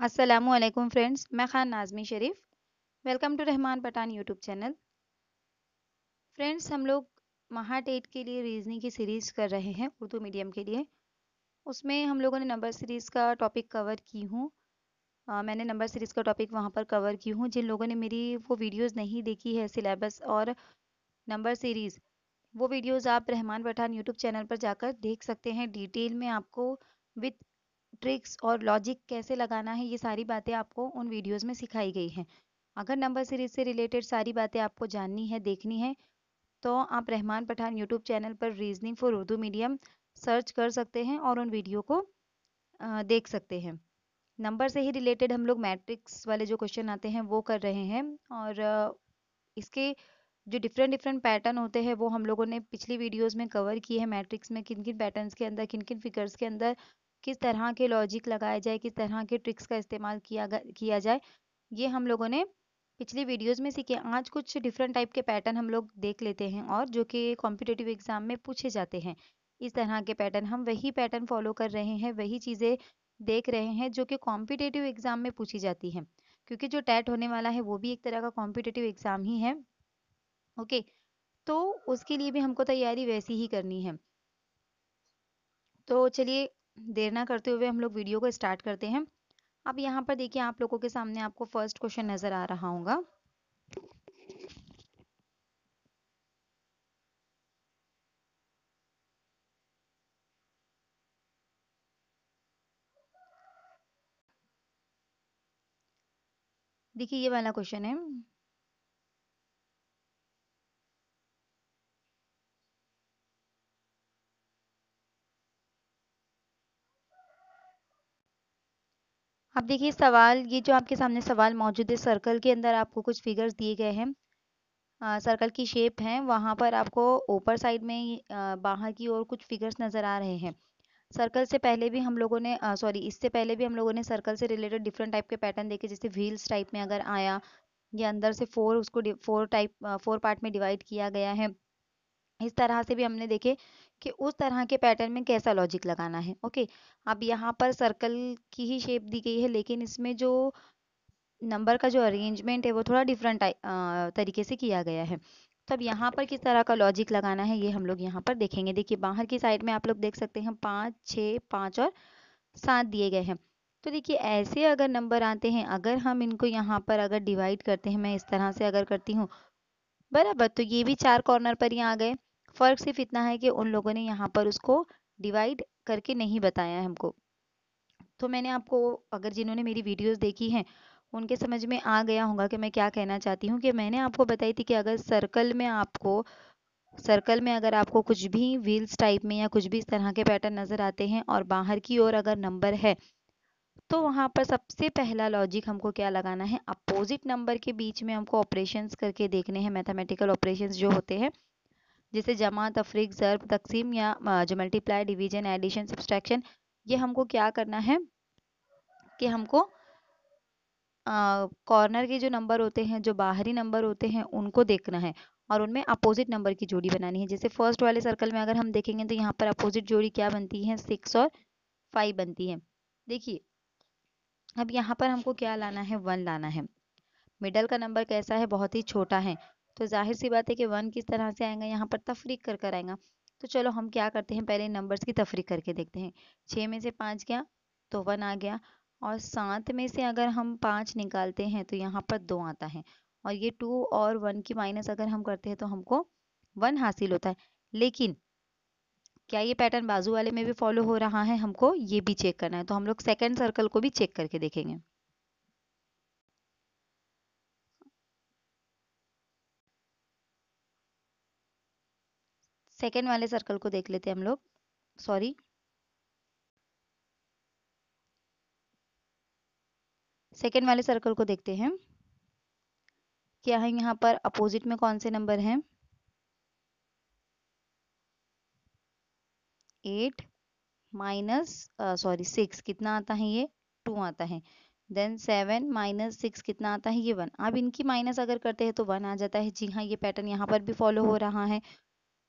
अस्सलामुअलैकुम फ्रेंड्स, मैं Khan Nazmi Sharif. Welcome to Rahman Pathan YouTube channel. Friends, हम लोग महाटेट के लिए रीजनिंग की सीरीज़ कर रहे हैं उर्दू मीडियम के लिए। उसमें हम लोगों ने नंबर सीरीज़ का टॉपिक कवर की हूँ। मैंने नंबर सीरीज़ का टॉपिक वहाँ पर कवर की हूँ। जिन लोगों ने मेरी वो वीडियोज़ नहीं देखी है सिलेबस और नंबर सीरीज़, वो वीडियोज़ आप रहमान पठान यूट्यूब चैनल पर जाकर देख सकते हैं। डिटेल में आपको विथ ट्रिक्स और लॉजिक कैसे लगाना है, ये सारी बातें आपको उन वीडियोस में सिखाई गई हैं। अगर नंबर सीरीज से रिलेटेड सारी बातें आपको जाननी है, देखनी है, तो आप रहमान पठान यूट्यूब चैनल पर reasoning for Urdu medium search कर सकते हैं और उन वीडियो को देख सकते हैं। नंबर से ही रिलेटेड हम लोग मैट्रिक्स वाले जो क्वेश्चन आते हैं वो कर रहे हैं। और इसके जो डिफरेंट डिफरेंट पैटर्न होते हैं वो हम लोगों ने पिछली वीडियोस में कवर किए हैं। मैट्रिक्स में किन किन पैटर्न्स के अंदर, किन किन फिगर्स के अंदर किस तरह के लॉजिक लगाए जाए, किस तरह के ट्रिक्स का इस्तेमाल किया जाए, ये हम लोगों ने पिछली वीडियोस में सीखे। आज कुछ डिफरेंट टाइप के पैटर्न हम लोग देख लेते हैं और जो कि कॉम्पिटिटिव एग्जाम में पूछे जाते हैं। इस तरह के पैटर्न, हम वही पैटर्न फॉलो कर रहे हैं, वही चीज़ें देख रहे हैं जो कि कॉम्पिटिटिव एग्जाम में पूछी जाती हैं। क्योंकि जो टेट होने वाला है वो भी एक तरह का कॉम्पिटिटिव एग्जाम ही है। ओके, तो उसके लिए भी हमको तैयारी वैसी ही करनी है। तो चलिए, देर ना करते हुए हम लोग वीडियो को स्टार्ट करते हैं। अब यहाँ पर देखिए, आप लोगों के सामने आपको फर्स्ट क्वेश्चन नजर आ रहा होगा। देखिए, ये वाला क्वेश्चन है। अब देखिए सवाल, ये जो आपके सामने सवाल मौजूद है, सर्कल के अंदर आपको कुछ फिगर्स दिए गए हैं। सर्कल की शेप है, वहां पर आपको ऊपर साइड में बाहर की ओर कुछ फिगर्स नजर आ रहे हैं। सर्कल से पहले भी हम लोगों ने सॉरी इससे पहले भी हम लोगों ने सर्कल से रिलेटेड डिफरेंट टाइप के पैटर्न देखे। जैसे व्हील्स टाइप में अगर आया, या अंदर से फोर, उसको फोर पार्ट में डिवाइड किया गया है, इस तरह से भी हमने देखे कि उस तरह के पैटर्न में कैसा लॉजिक लगाना है। ओके, अब यहाँ पर सर्कल की ही शेप दी गई है, लेकिन इसमें जो नंबर का जो अरेंजमेंट है वो थोड़ा डिफरेंट तरीके से किया गया है। तो अब यहाँ पर किस तरह का लॉजिक लगाना है, ये हम लोग यहाँ पर देखेंगे। देखिए, बाहर की साइड में आप लोग देख सकते हैं 5, 6, 5 और 7 दिए गए हैं। तो देखिए, ऐसे अगर नंबर आते हैं, अगर हम इनको यहाँ पर अगर डिवाइड करते हैं, मैं इस तरह से अगर करती हूँ बराबर, तो ये भी 4 कॉर्नर पर ही आ गए। फर्क सिर्फ इतना है कि उन लोगों ने यहाँ पर उसको डिवाइड करके नहीं बताया है हमको। तो मैंने आपको, अगर जिन्होंने मेरी वीडियोस देखी हैं, उनके समझ में आ गया होगा कि मैं क्या कहना चाहती हूँ। कि मैंने आपको बताई थी कि अगर सर्कल में अगर आपको कुछ भी व्हील्स टाइप में या कुछ भी इस तरह के पैटर्न नजर आते हैं और बाहर की ओर अगर नंबर है, तो वहां पर सबसे पहला लॉजिक हमको क्या लगाना है, अपोजिट नंबर के बीच में हमको ऑपरेशंस करके देखने हैं। मैथमेटिकल ऑपरेशंस जो होते हैं, जैसे जमा, तफरीक, ज़र्ब, तकसीम, या जो मल्टीप्लाई, डिवीजन, एडिशन, सब्सट्रैक्शन, ये हमको क्या करना है कि हमको कॉर्नर के जो नंबर होते हैं, जो बाहरी नंबर होते हैं, उनको देखना है और उनमें अपोजिट नंबर की जोड़ी बनानी है। जैसे फर्स्ट वाले सर्कल में अगर हम देखेंगे तो यहाँ पर अपोजिट जोड़ी क्या बनती है, 6 और 5 बनती है। देखिए, अब यहाँ पर हमको क्या लाना है, 1 लाना है। मिडल का नंबर कैसा है, बहुत ही छोटा है, तो जाहिर सी बात है कि 1 किस तरह से आएगा, यहाँ पर तफरीक कर कर आएगा। तो चलो हम क्या करते हैं, पहले नंबर्स की तफरीक करके देखते हैं। 6 में से 5 गया तो 1 आ गया, और 7 में से अगर हम 5 निकालते हैं तो यहाँ पर 2 आता है, और ये 2 और 1 की माइनस अगर हम करते हैं तो हमको 1 हासिल होता है। लेकिन क्या ये पैटर्न बाजू वाले में भी फॉलो हो रहा है, हमको ये भी चेक करना है। तो हम लोग सेकेंड सर्कल को भी चेक करके देखेंगे। सेकेंड वाले सर्कल को देख लेते हैं हम लोग। सॉरी, सेकेंड वाले सर्कल को देखते हैं। क्या है यहाँ पर, अपोजिट में कौन से नंबर हैं, 8 माइनस सॉरी 6 कितना आता है, ये 2 आता है। देन 7 माइनस 6 कितना आता है, ये 1। अब इनकी माइनस अगर करते हैं तो 1 आ जाता है। जी हाँ, ये पैटर्न यहाँ पर भी फॉलो हो रहा है।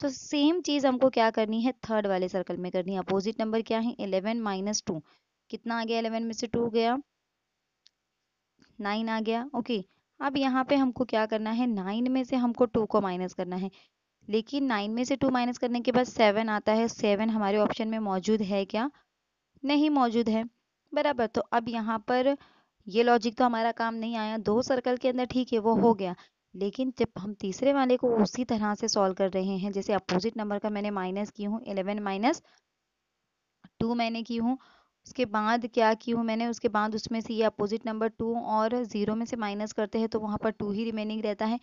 तो सेम चीज हमको क्या करनी है, थर्ड वाले सर्कल में करनी है। अपोजिट नंबर क्या है, 11 माइनस 2 कितना आ गया, 11 में से 2 गया 9 आ गया। ओके, अब यहाँ पे हमको क्या करना है, 9 में से हमको 2 को माइनस करना है, लेकिन 9 में से 2 माइनस करने के बाद 7 आता है। 7 हमारे ऑप्शन में मौजूद है क्या? नहीं मौजूद है, बराबर। तो अब यहाँ पर ये लॉजिक तो हमारा काम नहीं आया, 2 सर्कल के अंदर ठीक है वो हो गया, लेकिन जब हम तीसरे वाले को उसी तरह से सॉल्व कर रहे हैं, जैसे अपोजिट नंबर का मैंने माइनस की हूँ, 11 माइनस 2 मैंने की हूँ, उसके बाद क्या की हूँ मैंने, उसके बाद उसमें से ये अपोजिट नंबर 2 और 0 में से माइनस करते हैं तो वहाँ पर 2 ही रिमेनिंग रहता है।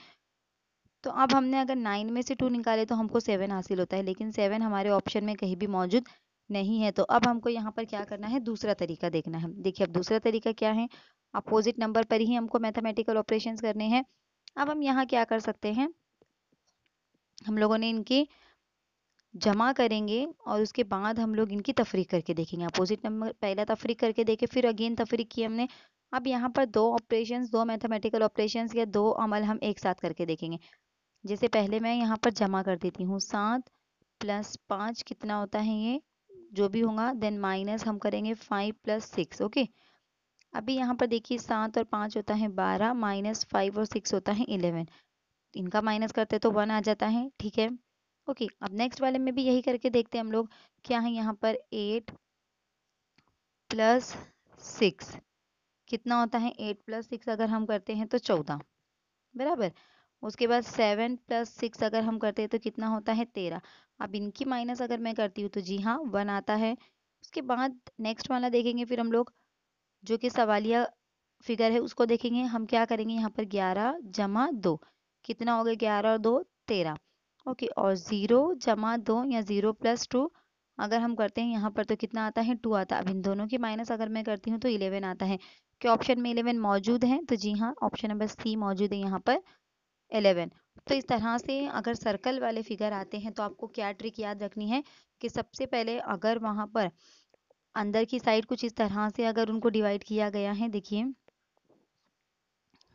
तो अब हमने अगर 9 में से 2 निकाले तो हमको 7 हासिल होता है, लेकिन 7 हमारे ऑप्शन में कहीं भी मौजूद नहीं है। तो अब हमको यहाँ पर क्या करना है, दूसरा तरीका देखना है। देखिए अब दूसरा तरीका क्या है, अपोजिट नंबर पर ही हमको मैथमेटिकल ऑपरेशंस करने हैं। अब हम यहाँ क्या कर सकते हैं, हम लोगों ने इनकी जमा करेंगे और उसके बाद हम लोग इनकी तफरीक करके देखेंगे। अपोजिट नंबर पहला तफरीक करके देखे, फिर अगेन तफरीक की हमने। अब यहाँ पर दो ऑपरेशंस, दो मैथमेटिकल ऑपरेशंस या दो अमल हम एक साथ करके देखेंगे। जैसे पहले मैं यहाँ पर जमा कर देती हूँ, 7 + 5 कितना होता है ये जो भी होगा, देन माइनस हम करेंगे 5 + 6। ओके, अभी यहाँ पर देखिए 7 और 5 होता है 12, माइनस 5 और 6 होता है 11। इनका माइनस करते तो 1 आ जाता है, ठीक है। ओके, अब नेक्स्ट वाले में भी यही करके देखते हैं हम लोग। क्या है यहाँ पर, 8 + 6 कितना होता है, 8 + 6 अगर हम करते हैं तो 14, बराबर। उसके बाद 7 + 6 अगर हम करते हैं तो कितना होता है, 13। अब इनकी माइनस अगर मैं करती हूँ तो जी हाँ 1 आता है। उसके बाद नेक्स्ट वाला देखेंगे फिर हम लोग, जो कि सवालिया फिगर है उसको देखेंगे। हम क्या करेंगे यहाँ पर, 11 + 2 कितना हो गया, 11 और 2 13। ओके, और 0 + 2 या 0 + 2 अगर हम करते हैं यहाँ पर तो कितना आता है, 2 आता है। अब इन दोनों की माइनस अगर मैं करती हूँ तो 11 आता है। क्या ऑप्शन में 11 मौजूद है? तो जी हाँ, ऑप्शन नंबर सी मौजूद है यहाँ पर, 11। तो इस तरह से अगर सर्कल वाले फिगर आते हैं तो आपको क्या ट्रिक याद रखनी है कि सबसे पहले अगर वहां पर अंदर की साइड कुछ इस तरह से अगर उनको डिवाइड किया गया है, देखिए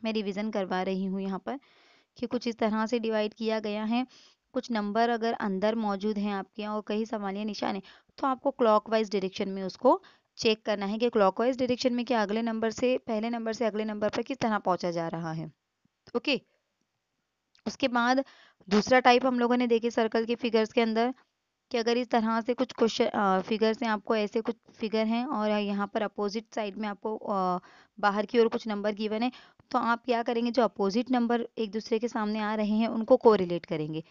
मैं रिवीजन करवा रही हूँ यहाँ पर कि कुछ इस तरह से डिवाइड किया गया है, कुछ नंबर अगर अंदर मौजूद हैं आपके और कई सवालिया निशान है, तो आपको क्लॉकवाइज डायरेक्शन में उसको चेक करना है कि क्लॉकवाइज डायरेक्शन में क्या अगले नंबर से, पहले नंबर से अगले नंबर पर किस तरह पहुंचा जा रहा है। ओके, उसके बाद दूसरा टाइप हम लोगों ने देखे सर्कल के फिगर्स के अंदर कि अगर इस तरह से कुछ क्वेश्चन फिगर्स हैं, आपको ऐसे कुछ फिगर हैं और यहाँ पर अपोजिट साइड में आपको बाहर की ओर कुछ नंबर गिवन है, तो आप क्या करेंगे, जो अपोजिट नंबर एक दूसरे के सामने आ रहे हैं उनको कोरिलेट करेंगे।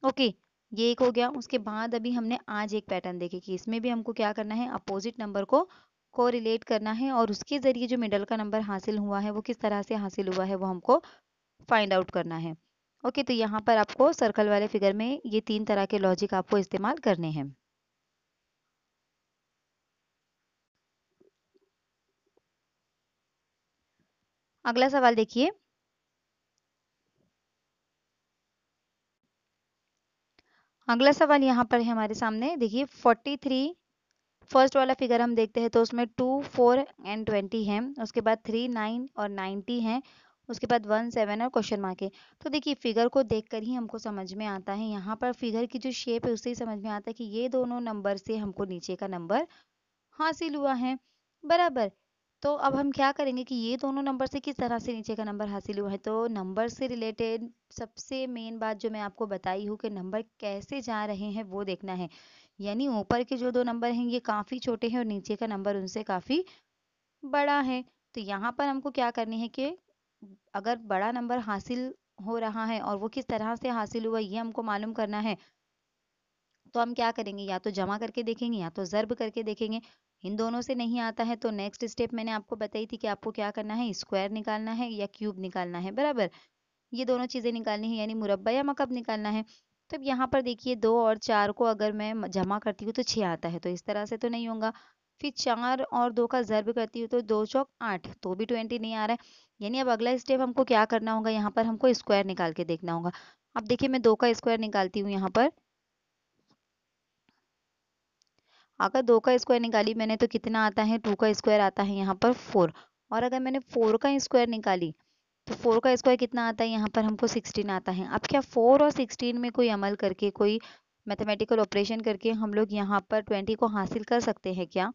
ओके, ये एक हो गया। उसके बाद अभी हमने आज एक पैटर्न देखे कि इसमें भी हमको क्या करना है, अपोजिट नंबर को कोरिलेट करना है और उसके ज़रिए जो मिडल का नंबर हासिल हुआ है वो किस तरह से हासिल हुआ है वो हमको फाइंड आउट करना है। ओके, तो यहाँ पर आपको सर्कल वाले फिगर में ये 3 तरह के लॉजिक आपको इस्तेमाल करने हैं। अगला सवाल देखिए, अगला सवाल यहाँ पर है हमारे सामने। देखिए 43, फर्स्ट वाला फिगर हम देखते हैं तो उसमें 2 4 एंड 20 है, उसके बाद 3 9 और 90 है, उसके बाद 1 7 और क्वेश्चन मार्क है। तो देखिए फिगर को देखकर ही हमको समझ में आता है, यहाँ पर फिगर की जो शेप है उससे ही समझ में आता है कि ये दोनों नंबर से हमको नीचे का नंबर हासिल हुआ है, बराबर। तो अब हम क्या करेंगे कि ये दोनों नंबर से किस तरह से नीचे का नंबर हासिल हुआ है, तो नंबर से रिलेटेड सबसे मेन बात जो मैं आपको बताई हूँ कि नंबर कैसे जा रहे हैं वो देखना है। यानी ऊपर के जो दो नंबर हैं ये काफ़ी छोटे हैं और नीचे का नंबर उनसे काफ़ी बड़ा है। तो यहाँ पर हमको क्या करनी है कि अगर बड़ा नंबर हासिल हो रहा है और वो किस तरह से हासिल हुआ ये हमको मालूम करना है, तो हम क्या करेंगे, या तो जमा करके देखेंगे या तो ज़र्ब करके देखेंगे। इन दोनों से नहीं आता है तो नेक्स्ट स्टेप मैंने आपको बताई थी कि आपको क्या करना है, स्क्वायर निकालना है या क्यूब निकालना है, बराबर। ये दोनों चीज़ें निकालनी है, यानी मुरब्बा या मकब निकालना है। तो अब यहाँ पर देखिए 2 और 4 को अगर मैं जमा करती हूँ तो 6 आता है, तो इस तरह से तो नहीं होगा। फिर 4 और 2 का ज़र्ब करती हूँ तो 2 चौक 8, तो भी 20 नहीं आ रहा है। यानी अब अगला स्टेप हमको क्या करना होगा, यहाँ पर हमको स्क्वायर निकाल के देखना होगा। अब देखिए मैं 2 का स्क्वायर निकालती हूँ यहाँ पर। अगर 2 का स्क्वायर निकाली मैंने तो कितना आता है, 2 का स्क्वायर आता है यहाँ पर 4। और अगर मैंने 4 का स्क्वायर निकाली तो 4 का स्क्वायर कितना आता है, यहाँ पर हमको 16 आता है। अब क्या 4 और 16 में कोई अमल करके, कोई मैथमेटिकल ऑपरेशन करके हम लोग यहाँ पर 20 को हासिल कर सकते हैं क्या?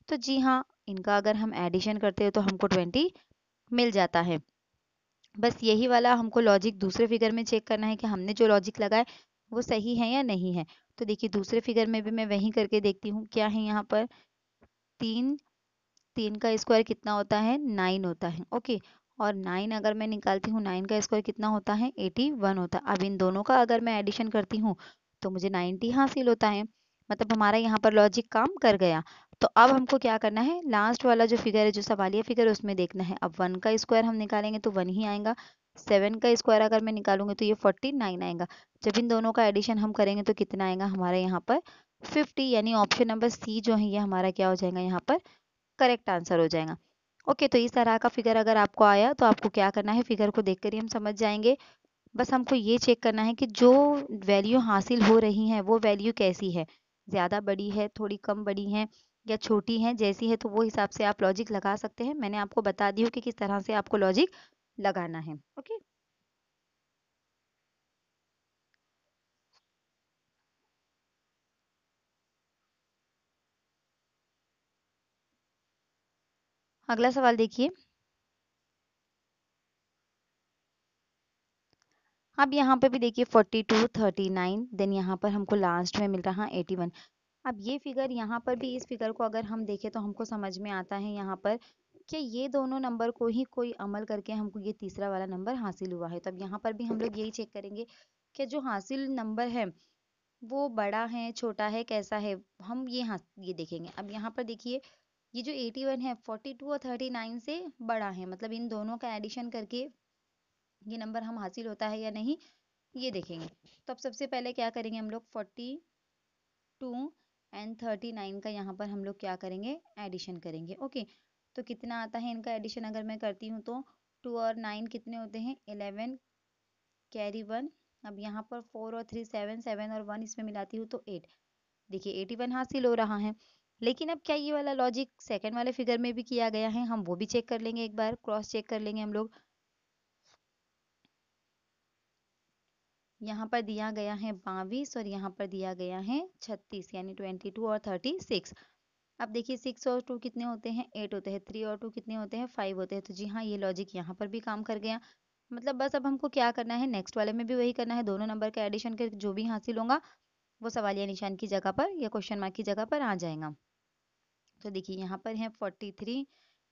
तो जी हाँ, इनका अगर हम एडिशन करते हैं तो हमको 20 मिल जाता है। बस यही वाला हमको लॉजिक दूसरे फिगर में चेक करना है कि हमने जो लॉजिक लगाए वो सही है या नहीं है। तो देखिए दूसरे फिगर में भी मैं वही करके देखती हूँ क्या है यहाँ पर। 3, 3 का स्क्वायर कितना होता है 9 होता है। ओके, और 9 अगर मैं निकालती हूँ 9 का स्क्वायर कितना होता है 81 होता है। अब इन दोनों का अगर मैं एडिशन करती हूँ तो मुझे 90 हासिल होता है। मतलब हमारा यहाँ पर लॉजिक काम कर गया। तो अब हमको क्या करना है, लास्ट वाला जो फिगर है जो सवालिया फिगर है उसमें देखना है। अब 1 का स्क्वायर हम निकालेंगे तो 1 ही आएगा। 7 का स्क्वायर अगर मैं निकालूंगी तो ये 49 आएगा। जब इन दोनों का एडिशन हम करेंगे तो कितना आएगा हमारे यहाँ पर 50, यानी ऑप्शन नंबर सी जो है ये हमारा क्या हो जाएगा यहाँ पर करेक्ट आंसर हो जाएगा। ओके, तो इस तरह का फिगर अगर आपको आया तो आपको क्या करना है, फिगर को देखकर ही हम समझ जाएंगे। बस हमको ये चेक करना है कि जो वैल्यू हासिल हो रही है वो वैल्यू कैसी है, ज़्यादा बड़ी है, थोड़ी कम बड़ी है या छोटी है, जैसी है तो वो हिसाब से आप लॉजिक लगा सकते हैं। मैंने आपको बता दी हो कि किस तरह से आपको लॉजिक लगाना है। ओके, अगला सवाल देखिए। अब यहाँ पे भी देखिए 42, 39, देन यहाँ पर हमको लास्ट में मिल रहा 81। अब ये फिगर यहाँ पर भी, इस फिगर को अगर हम देखें तो हमको समझ में आता है यहाँ पर कि ये दोनों नंबर को ही कोई अमल करके हमको ये तीसरा वाला नंबर हासिल हुआ है। तो अब यहाँ पर भी हम लोग यही चेक करेंगे कि जो हासिल नंबर है वो बड़ा है छोटा है कैसा है, हम ये देखेंगे। अब यहाँ पर देखिए ये जो 81 है 42 और 39 से बड़ा है, मतलब इन दोनों का एडिशन करके ये नंबर हम हासिल होता है या नहीं ये देखेंगे। तो अब सबसे पहले क्या करेंगे हम लोग 42 एंड 39 का यहाँ पर हम लोग क्या करेंगे एडिशन करेंगे। ओके, तो कितना आता है इनका एडिशन अगर मैं करती हूँ तो 2 और 9 कितने होते हैं 11, कैरी 1। अब यहाँ पर 4 और 3 7, 7 और 1 इसमें मिलाती हूँ तो 8। देखिए 81 हासिल हो रहा है। लेकिन अब क्या ये वाला लॉजिक सेकंड वाले फिगर में भी किया गया है, हम वो भी चेक कर लेंगे, एक बार क्रॉस चेक कर लेंगे हम लोग। यहाँ पर दिया गया है 22 और यहाँ पर दिया गया है 36, यानी 22 और 36। अब देखिए 6 और 2 कितने होते हैं 8 होते हैं, 3 और 2 कितने होते हैं 5 होते हैं। तो जी हाँ, ये लॉजिक यहाँ पर भी काम कर गया। मतलब बस अब हमको क्या करना है, नेक्स्ट वाले में भी वही करना है, दोनों नंबर का एडिशन करके जो भी हासिल होगा वो सवालिया निशान की जगह पर या क्वेश्चन मार्क की जगह पर आ जाएगा। तो देखिए यहाँ पर है 43,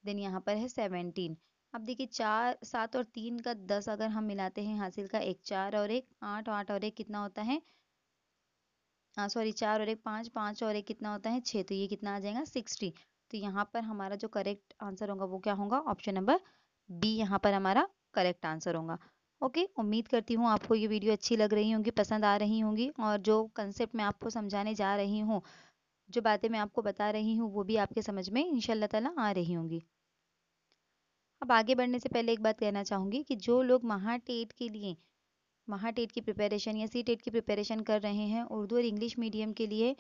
देन यहाँ पर है 17। अब देखिए 4, 7 और 3 का 10 अगर हम मिलाते हैं हासिल का, एक 4 और एक 8, 8 और एक कितना होता है, सॉरी 4 और एक 5, 5 और एक कितना होता है 6। तो ये कितना आ जाएगा 60। तो यहाँ पर हमारा जो करेक्ट आंसर होगा वो क्या होगा, ऑप्शन नंबर बी यहाँ पर हमारा करेक्ट आंसर होगा। ओके, उम्मीद करती हूँ आपको ये वीडियो अच्छी लग रही होंगी, पसंद आ रही होंगी, और जो कंसेप्ट मैं आपको समझाने जा रही हूँ, जो बातें मैं आपको बता रही हूँ वो भी आपके समझ में इंशाल्लाह ताला आ रही होंगी। अब आगे बढ़ने से पहले एक बात कहना चाहूँगी कि जो लोग महाटेट के लिए, महाटेट की प्रिपरेशन या सी टेट की प्रिपरेशन कर रहे हैं उर्दू और इंग्लिश मीडियम के लिए,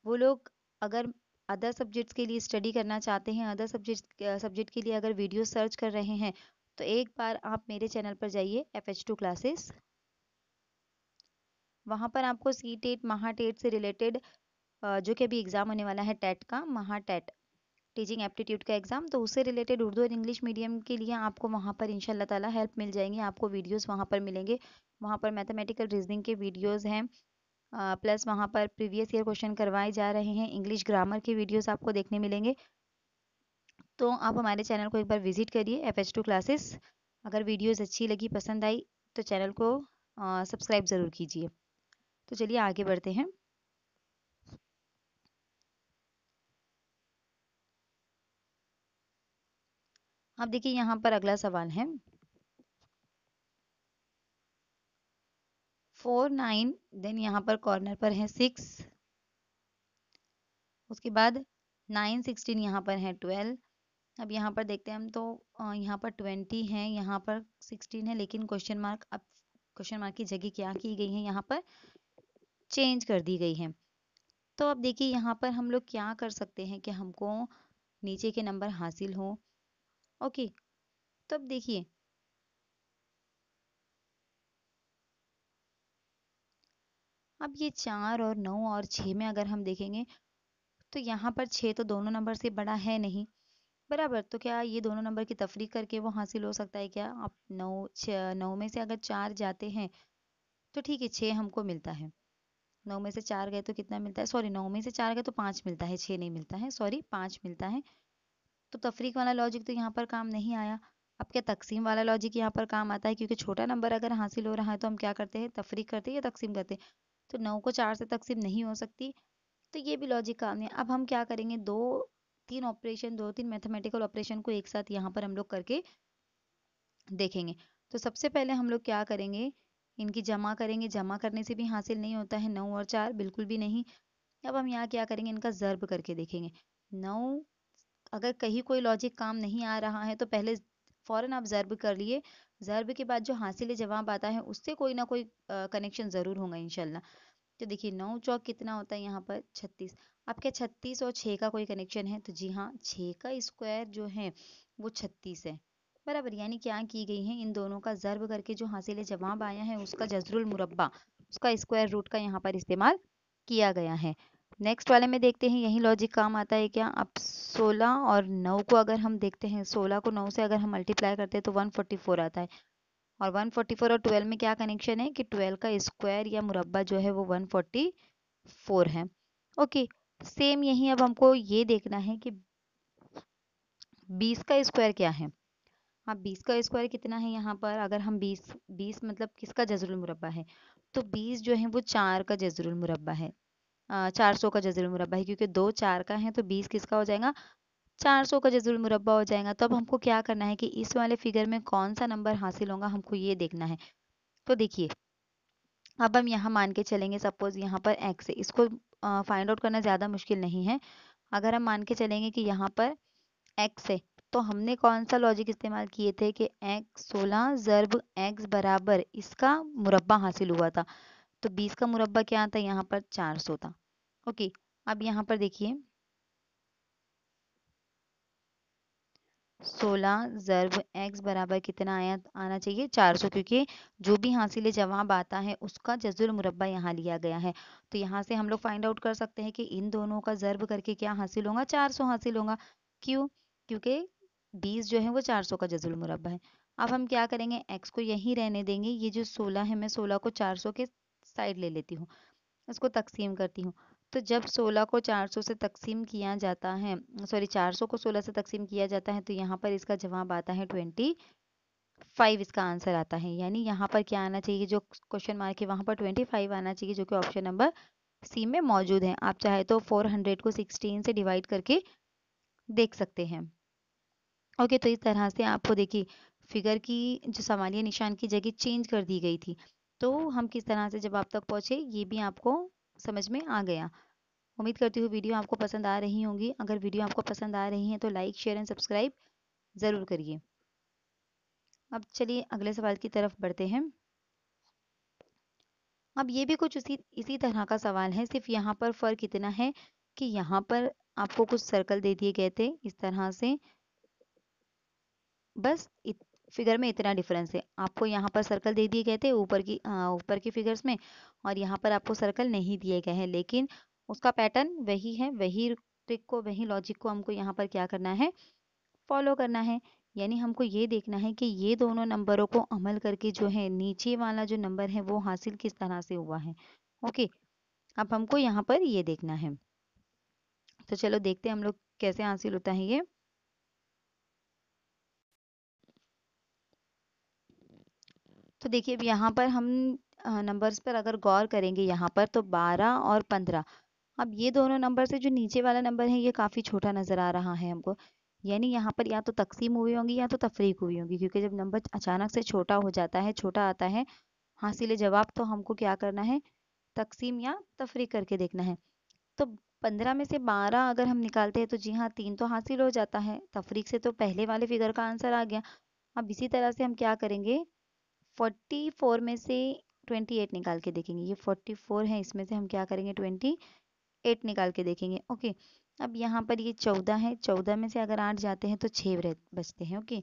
वो लोग अगर अदर सब्जेक्ट्स के लिए स्टडी करना चाहते हैं, अदर सब्जेक्ट के लिए अगर वीडियो सर्च कर रहे हैं, तो एक बार आप मेरे चैनल पर जाइए FH2 क्लासेस। वहाँ पर आपको सी टेट महाटेट से रिलेटेड जो कि अभी एग्ज़ाम होने वाला है टेट का, महाटेट टीचिंग एप्टीट्यूड का एग्ज़ाम, तो उससे रिलेटेड उर्दू और इंग्लिश मीडियम के लिए आपको वहाँ पर इंशाल्लाह ताला हेल्प मिल जाएंगी, आपको वीडियोस वहाँ पर मिलेंगे। वहाँ पर मैथमेटिकल रीजनिंग के वीडियोस हैं, प्लस वहाँ पर प्रीवियस ईयर क्वेश्चन करवाए जा रहे हैं, इंग्लिश ग्रामर के वीडियोस आपको देखने मिलेंगे। तो आप हमारे चैनल को एक बार विजिट करिए FH2 क्लासेस। अगर वीडियोस अच्छी लगी, पसंद आई, तो चैनल को सब्सक्राइब ज़रूर कीजिए। तो चलिए आगे बढ़ते हैं। अब देखिए यहाँ पर अगला सवाल है 4, 9, देन यहाँ पर कॉर्नर पर है 6, उसके बाद 9, 16 यहाँ पर है 12। अब यहाँ पर देखते हैं हम तो यहाँ पर 20 है, यहाँ पर 16 है, लेकिन क्वेश्चन मार्क, अब क्वेश्चन मार्क की जगह क्या की गई है यहाँ पर चेंज कर दी गई है। तो अब देखिए यहाँ पर हम लोग क्या कर सकते हैं कि हमको नीचे के नंबर हासिल हो। ओके, तो अब देखिए अब ये 4 और 9 और 6 में अगर हम देखेंगे तो यहाँ पर 6 तो दोनों नंबर से बड़ा है नहीं, बराबर। तो क्या ये दोनों नंबर की तफरीक करके वो हासिल हो सकता है क्या? आप 9 में से अगर 4 जाते हैं तो ठीक है 6 हमको मिलता है। 9 में से 4 गए तो कितना मिलता है? सॉरी, 9 में से 4 गए तो 5 मिलता है, 6 नहीं मिलता है, सॉरी 5 मिलता है। तो तफरीक वाला लॉजिक तो यहाँ पर काम नहीं आया। अब क्या तकसीम वाला लॉजिक यहाँ पर काम आता है? क्योंकि छोटा नंबर अगर हासिल हो रहा है तो हम क्या करते हैं? तफरीक करते हैं या तकसीम करते हैं? तो 9 को 4 से तकसीम नहीं हो सकती, तो ये भी लॉजिक काम नहीं। अब हम क्या करेंगे? दो तीन मैथमेटिकल ऑपरेशन को एक साथ यहाँ पर हम लोग करके देखेंगे। तो सबसे पहले हम लोग क्या करेंगे? इनकी जमा करेंगे। जमा करने से भी हासिल नहीं होता है 9 और 4, बिल्कुल भी नहीं। अब हम यहाँ क्या करेंगे? इनका ज़र्ब करके देखेंगे। 9, अगर कहीं कोई लॉजिक काम नहीं आ रहा है तो पहले फ़ौरन आप ज़र्ब कर लिए। ज़र्ब के बाद जो हासिल जवाब आता है उससे कोई ना कोई कनेक्शन ज़रूर होगा इंशाल्लाह। तो देखिए 9 चौक कितना होता है यहाँ पर? 36। अब क्या 36 और 6 का कोई कनेक्शन है? तो जी हाँ, 6 का स्क्वायर जो है वो 36 है। बराबर, यानी क्या की गई है? इन दोनों का ज़र्ब करके जो हासिल जवाब आया है उसका जज़रुल मुरब्बा, उसका स्क्वायर रूट का यहाँ पर इस्तेमाल किया गया है। नेक्स्ट वाले में देखते हैं यही लॉजिक काम आता है क्या? अब 16 और 9 को अगर हम देखते हैं, 16 को 9 से अगर हम मल्टीप्लाई करते हैं तो 144 आता है। और 144 और 12 में क्या कनेक्शन है? कि 12 का स्क्वायर या मुरब्बा जो है वो 144 है। ओके, सेम यही अब हमको ये देखना है कि 20 का स्क्वायर क्या है। हाँ, 20 का स्क्वायर कितना है यहाँ पर? अगर हम 20 मतलब किसका जज़रुल मुरब्बा है? तो 20 जो है वो 4 का जज़रुल मुरब्बा है। 400 का जज़रुल मुरब्बा है, क्योंकि 2 4 का है तो 20 किसका हो जाएगा? 400 का जज़रुल मुरब्बा हो जाएगा। तो अब हमको क्या करना है कि इस वाले फिगर में कौन सा नंबर हासिल होगा, हमको ये देखना है। तो देखिए, अब हम यहाँ मान के चलेंगे, सपोज यहाँ पर x है, इसको फाइंड आउट करना ज़्यादा मुश्किल नहीं है। अगर हम मान के चलेंगे कि यहाँ पर x है, तो हमने कौन सा लॉजिक इस्तेमाल किए थे कि x 16 ज़र्ब x बराबर इसका मुरब्बा हासिल हुआ था। तो 20 का मुरब्बा क्या था? यहाँ पर 400 था। ओके, अब यहाँ पर देखिए 16 ज़र्ब x बराबर कितना आना चाहिए? 400, क्योंकि जो भी हासिल जवाब आता है उसका जज़ुल मुरब्बा यहाँ लिया गया है। तो यहाँ से हम लोग फाइंड आउट कर सकते हैं कि इन दोनों का ज़र्ब करके क्या हासिल होगा? 400 हासिल होगा। क्यों? क्योंकि 20 जो है वो 400 का जज़ुल मुरब्बा है। अब हम क्या करेंगे? x को यहीं रहने देंगे। ये जो 16 है, मैं 16 को 400 के साइड ले लेती हूँ, इसको तकसीम करती हूँ। तो जब 16 को 400 से तकसीम किया जाता है, सॉरी 400 को 16 से तकसीम किया जाता है, तो यहाँ पर इसका जवाब आता है 25, इसका आंसर आता है। यानी यहाँ पर क्या आना चाहिए? जो क्वेश्चन मार्क है वहाँ पर 25 आना चाहिए, जो कि ऑप्शन नंबर सी में मौजूद है। आप चाहे तो 400 को 16 से डिवाइड करके देख सकते हैं। ओके, तो इस तरह से आपको देखिए फिगर की जो सवालिया निशान की जगह चेंज कर दी गई थी। तो हम किस तरह से जवाब तक पहुँचे ये भी आपको समझ में आ गया। उम्मीद करती हूँ वीडियो आपको पसंद आ रही होंगी। अगर वीडियो आपको पसंद आ रही है तो लाइक शेयर एंड सब्सक्राइब ज़रूर करिए। अब चलिए अगले सवाल की तरफ बढ़ते हैं। अब ये भी कुछ इसी तरह का सवाल है, सिर्फ यहाँ पर फ़र्क इतना है कि यहाँ पर आपको कुछ सर्कल दे दिए गए थे इस तरह से, बस फिगर में इतना डिफरेंस है। आपको यहाँ पर सर्कल दे दिए गए थे ऊपर की फिगर्स में, और यहाँ पर आपको सर्कल नहीं दिए गए हैं, लेकिन उसका पैटर्न वही है। वही ट्रिक को, वही लॉजिक को हमको यहाँ पर क्या करना है? फॉलो करना है। यानी हमको ये देखना है कि ये दोनों नंबरों को अमल करके जो है नीचे वाला जो नंबर है वो हासिल किस तरह से हुआ है। ओके, अब हमको यहाँ पर ये देखना है। तो चलो देखते हैं हम लोग कैसे हासिल होता है ये। तो देखिए अब यहाँ पर हम नंबर्स पर अगर गौर करेंगे यहाँ पर, तो 12 और 15। अब ये दोनों नंबर से जो नीचे वाला नंबर है ये काफ़ी छोटा नज़र आ रहा है हमको। यानी यहाँ पर या तो तकसीम हुई होंगी या तो तफरीक हुई होंगी, क्योंकि जब नंबर अचानक से छोटा हो जाता है, छोटा आता है हासिल जवाब, तो हमको क्या करना है? तकसीम या तफरीक करके देखना है। तो 15 में से 12 अगर हम निकालते हैं तो जी हाँ 3 तो हासिल हो जाता है। तफरीक से तो पहले वाले फिगर का आंसर आ गया। अब इसी तरह से हम क्या करेंगे? 44 में से 28 निकाल के देखेंगे। ये 44 है, इसमें से हम क्या करेंगे? 28 निकाल के देखेंगे। ओके, अब यहाँ पर ये 14 है, 14 में से अगर 8 जाते हैं तो 6 बचते हैं। ओके,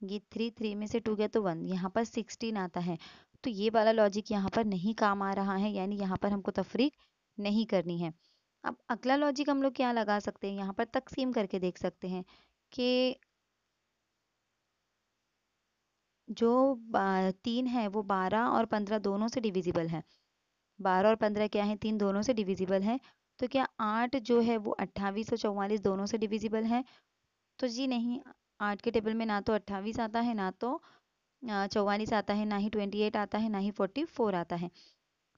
ये 3 में से 2 गया तो 1, यहाँ पर 16 आता है। तो ये वाला लॉजिक यहाँ पर नहीं काम आ रहा है, यानी यहाँ पर हमको तफरीक नहीं करनी है। अब अगला लॉजिक हम लोग क्या लगा सकते हैं? यहाँ पर तकसीम करके देख सकते हैं कि जो 3 है वो 12 और 15 दोनों से डिविजिबल है। 12 और 15 क्या है, 3 दोनों से डिविजिबल है। तो क्या 8 जो है वो 28 और 44 दोनों से डिविजिबल है? तो जी नहीं, 8 के टेबल में ना तो 28 आता है, ना तो 44 आता है, ना ही 28 आता है, ना ही 44 आता है।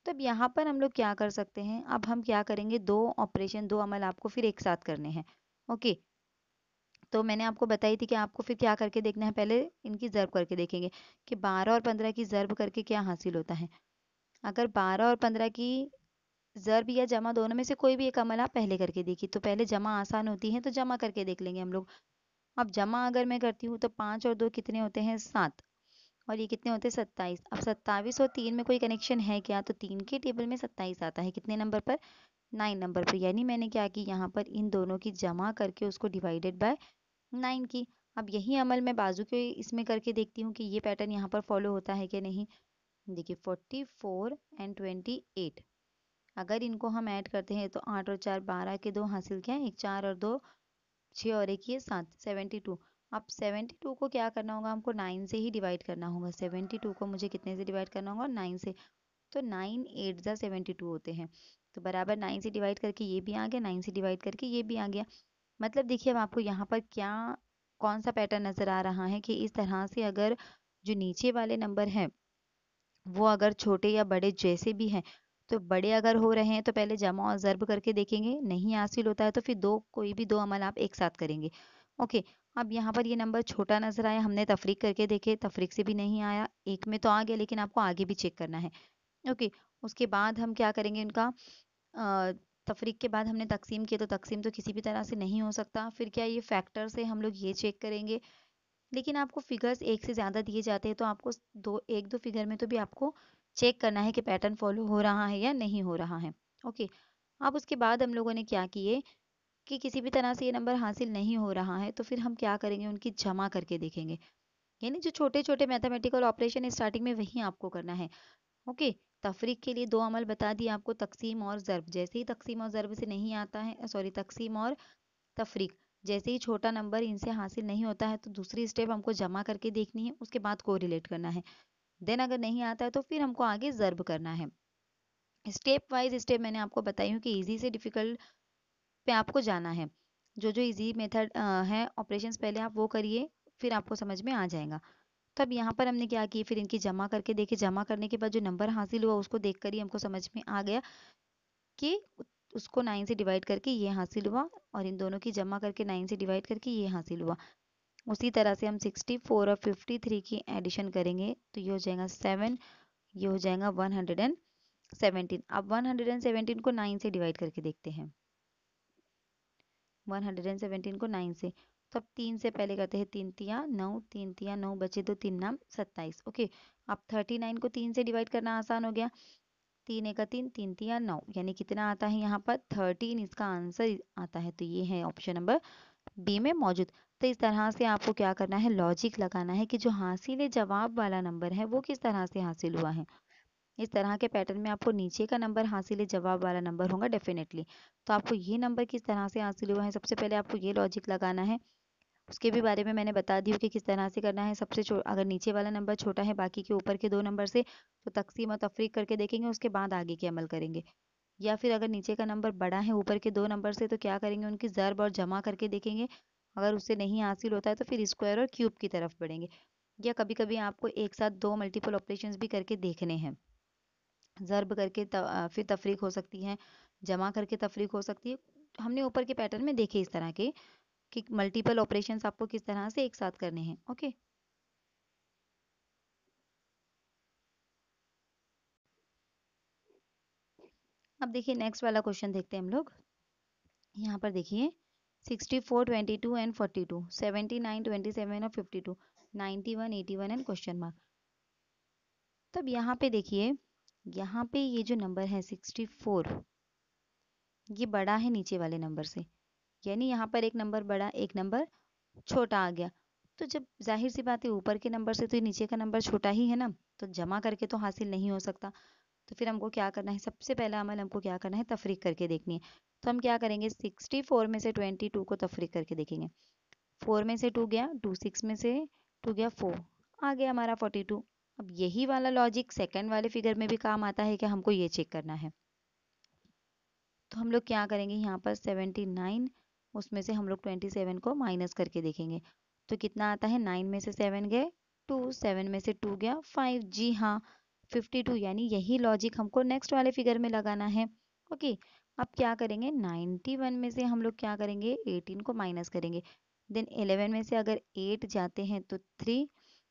तो अब यहाँ पर हम लोग क्या कर सकते हैं, अब हम क्या करेंगे, दो ऑपरेशन, दो अमल आपको फिर एक साथ करने हैं। ओके, तो मैंने आपको बताई थी कि आपको फिर क्या करके देखना है, पहले इनकी ज़र्ब करके देखेंगे कि 12 और 15 की ज़र्ब करके क्या हासिल होता है। अगर 12 और 15 की ज़र्ब या जमा दोनों में से कोई भी एक अमल आप पहले करके देखिए, तो पहले जमा आसान होती है तो जमा करके देख लेंगे हम लोग। अब जमा अगर मैं करती हूँ तो 5 और 2 कितने होते हैं, 7, और ये कितने होते हैं, 27। अब 27 और 3 में कोई कनेक्शन है क्या, तो 3 के टेबल में 27 आता है, कितने नंबर पर, 9 नंबर पर। यानी मैंने क्या की, यहाँ पर इन दोनों की जमा करके उसको डिवाइडेड बाय 9 की। अब यही अमल मैं बाजू के इसमें करके देखती हूँ कि ये पैटर्न यहाँ पर फॉलो होता है कि नहीं। देखिए 44 एंड 28, अगर इनको हम ऐड करते हैं तो 8 और 4 12 के दो हासिल क्या है, एक 4 और 2 6 और एक ये 7, 72। अब 72 को क्या करना होगा, हमको 9 से ही डिवाइड करना होगा। 72 को मुझे कितने से डिवाइड करना होगा, 9 से। तो 9 8 जा 72 होते हैं, तो बराबर 9 से डिवाइड करके ये भी आ गया, 9 से डिवाइड करके ये भी आ गया। मतलब देखिए अब आपको यहाँ पर क्या, कौन सा पैटर्न नज़र आ रहा है कि इस तरह से अगर जो नीचे वाले नंबर हैं वो अगर छोटे या बड़े जैसे भी हैं, तो बड़े अगर हो रहे हैं तो पहले जमा और ज़र्ब करके देखेंगे, नहीं हासिल होता है तो फिर दो, कोई भी दो अमल आप एक साथ करेंगे। ओके, अब यहाँ पर ये नंबर छोटा नज़र आया, हमने तफरीक करके देखे, तफरीक से भी नहीं आया, एक में तो आ गया लेकिन आपको आगे भी चेक करना है। ओके, उसके बाद हम क्या करेंगे, इनका तफरीक के बाद हमने तकसीम किया, तो तकसीम तो किसी भी तरह से नहीं हो सकता। फिर क्या ये फैक्टर से हम लोग ये चेक करेंगे, लेकिन आपको फिगर्स एक से ज़्यादा दिए जाते हैं तो आपको एक दो फिगर में तो भी आपको चेक करना है कि पैटर्न फॉलो हो रहा है या नहीं हो रहा है। ओके, अब उसके बाद हम लोगों ने क्या किए कि किसी भी तरह से ये नंबर हासिल नहीं हो रहा है तो फिर हम क्या करेंगे, उनकी जमा करके देखेंगे। यानी जो छोटे छोटे मैथमेटिकल ऑपरेशन स्टार्टिंग में वही आपको करना है। ओके, तफरीक के लिए दो अमल बता दिए आपको, तकसीम और ज़र्ब। जैसे ही तकसीम और ज़र्ब से नहीं आता है, सॉरी, तकसीम और तफरीक, जैसे ही छोटा नंबर इनसे हासिल नहीं होता है तो दूसरी स्टेप हमको जमा करके देखनी है, उसके बाद को रिलेट करना है। देन अगर नहीं आता है तो फिर हमको आगे ज़र्ब करना है। स्टेप वाइज स्टेप मैंने आपको बताई हूँ कि इजी से डिफ़िकल्ट पे आपको जाना है। जो जो इजी मेथड है ऑपरेशंस, पहले आप वो करिए, फिर आपको समझ में आ जाएगा। तो अब यहाँ पर हमने क्या किया, फिर इनकी जमा करके देखे, जमा करने के बाद जो नंबर हासिल हुआ उसको देख कर ही हमको समझ में आ गया कि उसको 9 से डिवाइड करके ये हासिल हुआ, और इन दोनों की जमा करके 9 से डिवाइड करके ये हासिल हुआ। उसी तरह से हम 64 और 53 की एडिशन करेंगे तो ये हो जाएगा 7, ये हो जाएगा 117। अब 117 को 9 से डिवाइड करके देखते हैं, 117 को 9 से। तो अब 3 से पहले करते हैं, 3 तिया 9, 3 तिया 9, बचे तो 3 नाम 27। ओके, अब 39 को 3 से डिवाइड करना आसान हो गया, 3 एका 3, 3 तिया 9, यानी कितना आता है यहाँ पर 13, इसका आंसर आता है। तो ये है ऑप्शन नंबर बी में मौजूद। तो इस तरह से आपको क्या करना है, लॉजिक लगाना है कि जो हासिल जवाब वाला नंबर है वो किस तरह से हासिल हुआ है। इस तरह के पैटर्न में आपको नीचे का नंबर हासिल जवाब वाला नंबर होगा डेफिनेटली। तो आपको ये नंबर किस तरह से हासिल हुआ है, सबसे पहले आपको ये लॉजिक लगाना है। उसके भी बारे में मैंने बता दी कि किस तरह से करना है। अगर नीचे वाला नंबर छोटा है बाकी के ऊपर के दो नंबर से, तो तकसीम और तफरीक करके देखेंगे, उसके बाद आगे के अमल करेंगे। या फिर अगर नीचे का नंबर बड़ा है ऊपर के दो नंबर से, तो क्या करेंगे, उनकी ज़र्ब और जमा करके देखेंगे। अगर उससे नहीं हासिल होता है तो फिर स्क्वायर और क्यूब की तरफ बढ़ेंगे। या कभी कभी आपको एक साथ दो मल्टीपल ऑपरेशंस भी करके देखने हैं। ज़र्ब करके फिर तफरीक हो सकती है, जमा करके तफरीक हो सकती है। हमने ऊपर के पैटर्न में देखे इस तरह के कि मल्टीपल ऑपरेशंस आपको किस तरह से एक साथ करने हैं। ओके, अब देखिए नेक्स्ट वाला क्वेश्चन देखते हैं हम लोग। यहाँ पर देखिए 64, 22 एंड 42, 79, 27 और 52, 91, 81 एंड क्वेश्चन मार्क। तब यहाँ पे देखिए, यहाँ पे ये जो नंबर है 64, ये बड़ा है नीचे वाले नंबर से, यानी यहाँ पर एक नंबर बड़ा एक नंबर छोटा आ गया। तो जब जाहिर सी बात है ऊपर के नंबर से तो ये नीचे का नंबर छोटा ही है ना, तो जमा करके तो हासिल नहीं हो सकता। तो फिर हमको क्या करना है, सबसे पहला अमल हमको क्या करना है, तफरीक करके देखनी है। तो हम क्या करेंगे, 64 में से 22 को तफरीक करके देखेंगे। 4 में से 2 गया 2, 6 में से 2 गया 4, आ गया हमारा 42। अब यही वाला लॉजिक सेकंड वाले फिगर में भी काम आता है क्या, हमको ये चेक करना है। तो हम लोग क्या करेंगे, यहाँ पर 79, उसमें से हम लोग 27 को माइनस करके देखेंगे तो कितना आता है। 9 में से 7 गए 2, 7 में से 2 गया 5, जी हाँ 52। यानी यही लॉजिक हमको नेक्स्ट वाले फिगर में लगाना है। ओके, अब क्या करेंगे, 91 में से हम लोग क्या करेंगे, 18 को माइनस करेंगे। देन 11 में से अगर 8 जाते हैं तो 3,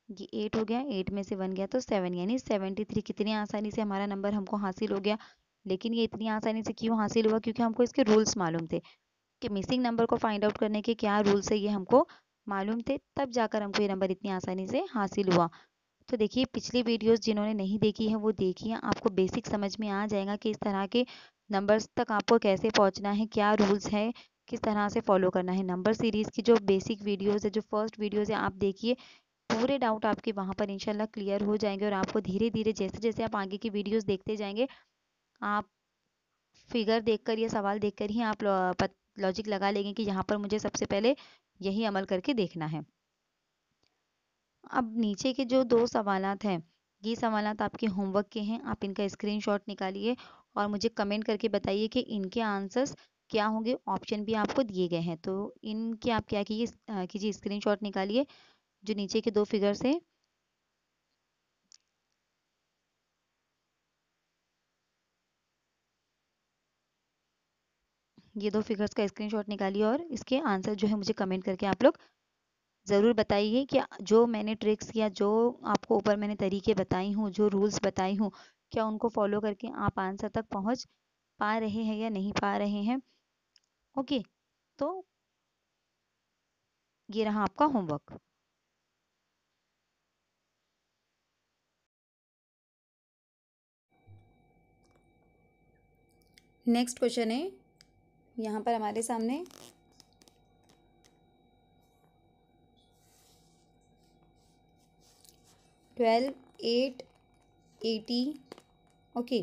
ये 8 हो गया, 8 में से 1 गया तो 7, यानी 73। कितनी आसानी से हमारा नंबर हमको हासिल हो गया। लेकिन ये इतनी आसानी से क्यों हासिल हुआ, क्योंकि हमको इसके रूल्स मालूम थे कि मिसिंग नंबर को फाइंड आउट करने के क्या रूल्स है, ये हमको मालूम थे, तब जाकर हमको ये नंबर इतनी आसानी से हासिल हुआ। तो देखिए पिछली वीडियोस जिन्होंने नहीं देखी है वो देखिए, आपको बेसिक समझ में आ जाएगा कि इस तरह के नंबर्स तक आपको कैसे पहुंचना है, क्या रूल्स है, किस तरह से फॉलो करना है। नंबर सीरीज की जो बेसिक वीडियोस है, जो फर्स्ट वीडियोस है, आप देखिए, पूरे डाउट आपके वहाँ पर इंशाल्लाह क्लियर हो जाएंगे। और आपको धीरे धीरे जैसे जैसे आप आगे की वीडियोस देखते जाएंगे, आप फिगर देखकर या सवाल देखकर ही आप लॉजिक लगा लेंगे कि यहाँ पर मुझे सबसे पहले यही अमल करके देखना है। अब नीचे के जो 2 सवालात हैं, ये सवालात आपके होमवर्क के हैं, आप इनका स्क्रीनशॉट निकालिए और मुझे कमेंट करके बताइए कि इनके आंसर्स क्या होंगे। ऑप्शन भी आपको दिए गए हैं, तो इनके आप क्या कीजिए स्क्रीनशॉट निकालिए। जो नीचे के 2 फिगर्स हैं, ये 2 फिगर्स का स्क्रीनशॉट निकालिए और इसके आंसर जो है मुझे कमेंट करके आप लोग ज़रूर बताइए कि जो मैंने ट्रिक्स या जो आपको ऊपर मैंने तरीके बताई हूँ, जो रूल्स बताई हूँ, क्या उनको फॉलो करके आप आंसर तक पहुँच पा रहे हैं या नहीं पा रहे हैं। ओके, तो ये रहा आपका होमवर्क। नेक्स्ट क्वेश्चन है यहाँ पर हमारे सामने, 12, 8, 80। ओके,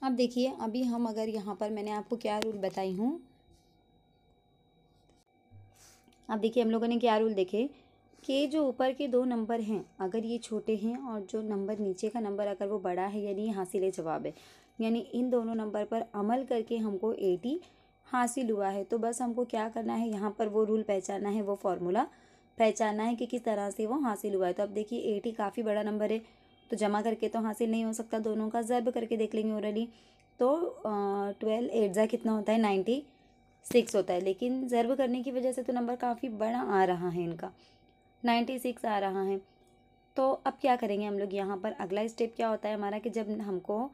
अब देखिए अभी हम अगर यहाँ पर मैंने आपको क्या रूल बताई हूँ, अब देखिए हम लोगों ने क्या रूल देखे कि जो ऊपर के 2 नंबर हैं अगर ये छोटे हैं और जो नंबर नीचे का नंबर अगर वो बड़ा है, यानी ये हासिल जवाब है, यानी इन दोनों नंबर पर अमल करके हमको 80 हासिल हुआ है। तो बस हमको क्या करना है, यहाँ पर वो रूल पहचानना है, वो फॉर्मूला पहचानना है कि किस तरह से वो हासिल हुआ है। तो अब देखिए 80 काफ़ी बड़ा नंबर है, तो जमा करके तो हासिल नहीं हो सकता, दोनों का ज़र्ब करके देख लेंगे ऑलरेडी। तो 12 8 जा कितना होता है, 96 होता है, लेकिन ज़र्ब करने की वजह से तो नंबर काफ़ी बड़ा आ रहा है, इनका 96 आ रहा है। तो अब क्या करेंगे हम लोग, यहाँ पर अगला स्टेप क्या होता है हमारा कि जब हमको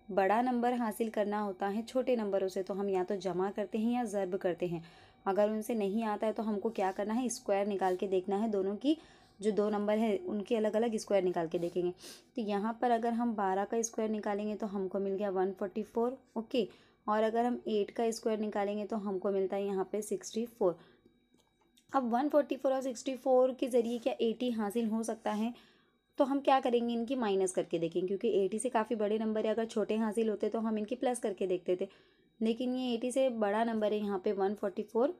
बड़ा नंबर हासिल करना होता है छोटे नंबरों से, तो हम या तो जमा करते हैं या ज़र्ब करते हैं। अगर उनसे नहीं आता है तो हमको क्या करना है, स्क्वायर निकाल के देखना है। दोनों की जो 2 नंबर है उनके अलग अलग स्क्वायर निकाल के देखेंगे। तो यहाँ पर अगर हम 12 का स्क्वायर निकालेंगे तो हमको मिल गया 144। ओके, और अगर हम 8 का स्क्वायर निकालेंगे तो हमको मिलता है यहाँ पे 64। अब 144 और 64 के ज़रिए क्या 80 हासिल हो सकता है, तो हम क्या करेंगे, इनकी माइनस करके देखेंगे, क्योंकि 80 से काफ़ी बड़े नंबर है, अगर छोटे हासिल होते तो हम इनकी प्लस करके देखते थे, लेकिन ये 80 से बड़ा नंबर है यहाँ पे 144।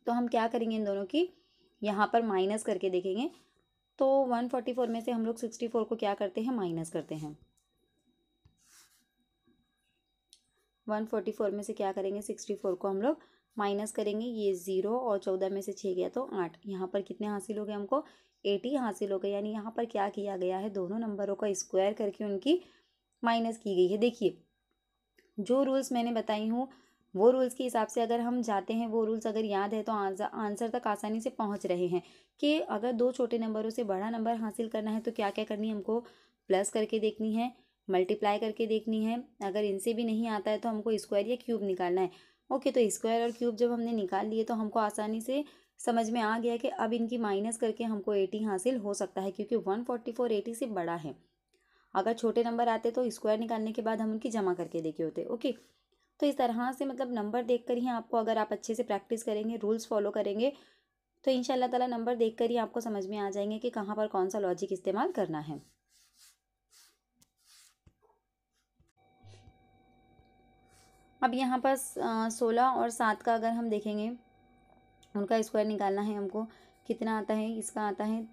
तो हम क्या करेंगे, इन दोनों की यहाँ पर माइनस करके देखेंगे। तो 144 में से हम लोग 64 को क्या करते हैं, माइनस करते हैं। 144 में से क्या करेंगे, 64 को हम लोग माइनस करेंगे। ये 0 और 14 में से 6 गया तो 8। यहाँ पर कितने हासिल हो गए हमको, 80 हासिल हो गए। यानी यहाँ पर क्या किया गया है, दोनों नंबरों का स्क्वायर करके उनकी माइनस की गई है। देखिए जो रूल्स मैंने बताई हूँ वो रूल्स के हिसाब से अगर हम जाते हैं, वो रूल्स अगर याद है तो आंसर तक आसानी से पहुँच रहे हैं। कि अगर 2 छोटे नंबरों से बड़ा नंबर हासिल करना है तो क्या क्या करनी है, हमको प्लस करके देखनी है, मल्टीप्लाई करके देखनी है। अगर इनसे भी नहीं आता है तो हमको स्क्वायर या क्यूब निकालना है। ओके, तो स्क्वायर और क्यूब जब हमने निकाल लिए तो हमको आसानी से समझ में आ गया कि अब इनकी माइनस करके हमको 80 हासिल हो सकता है, क्योंकि 144 80 से बड़ा है। अगर छोटे नंबर आते तो स्क्वायर निकालने के बाद हम उनकी जमा करके देखे होते। ओके, तो इस तरह से मतलब नंबर देखकर ही आपको, अगर आप अच्छे से प्रैक्टिस करेंगे, रूल्स फॉलो करेंगे, तो इंशाल्लाह ताला नंबर देखकर ही आपको समझ में आ जाएंगे कि कहाँ पर कौन सा लॉजिक इस्तेमाल करना है। अब यहाँ पर 16 और 7 का अगर हम देखेंगे उनका स्क्वायर निकालना है हमको। कितना आता है, इसका आता है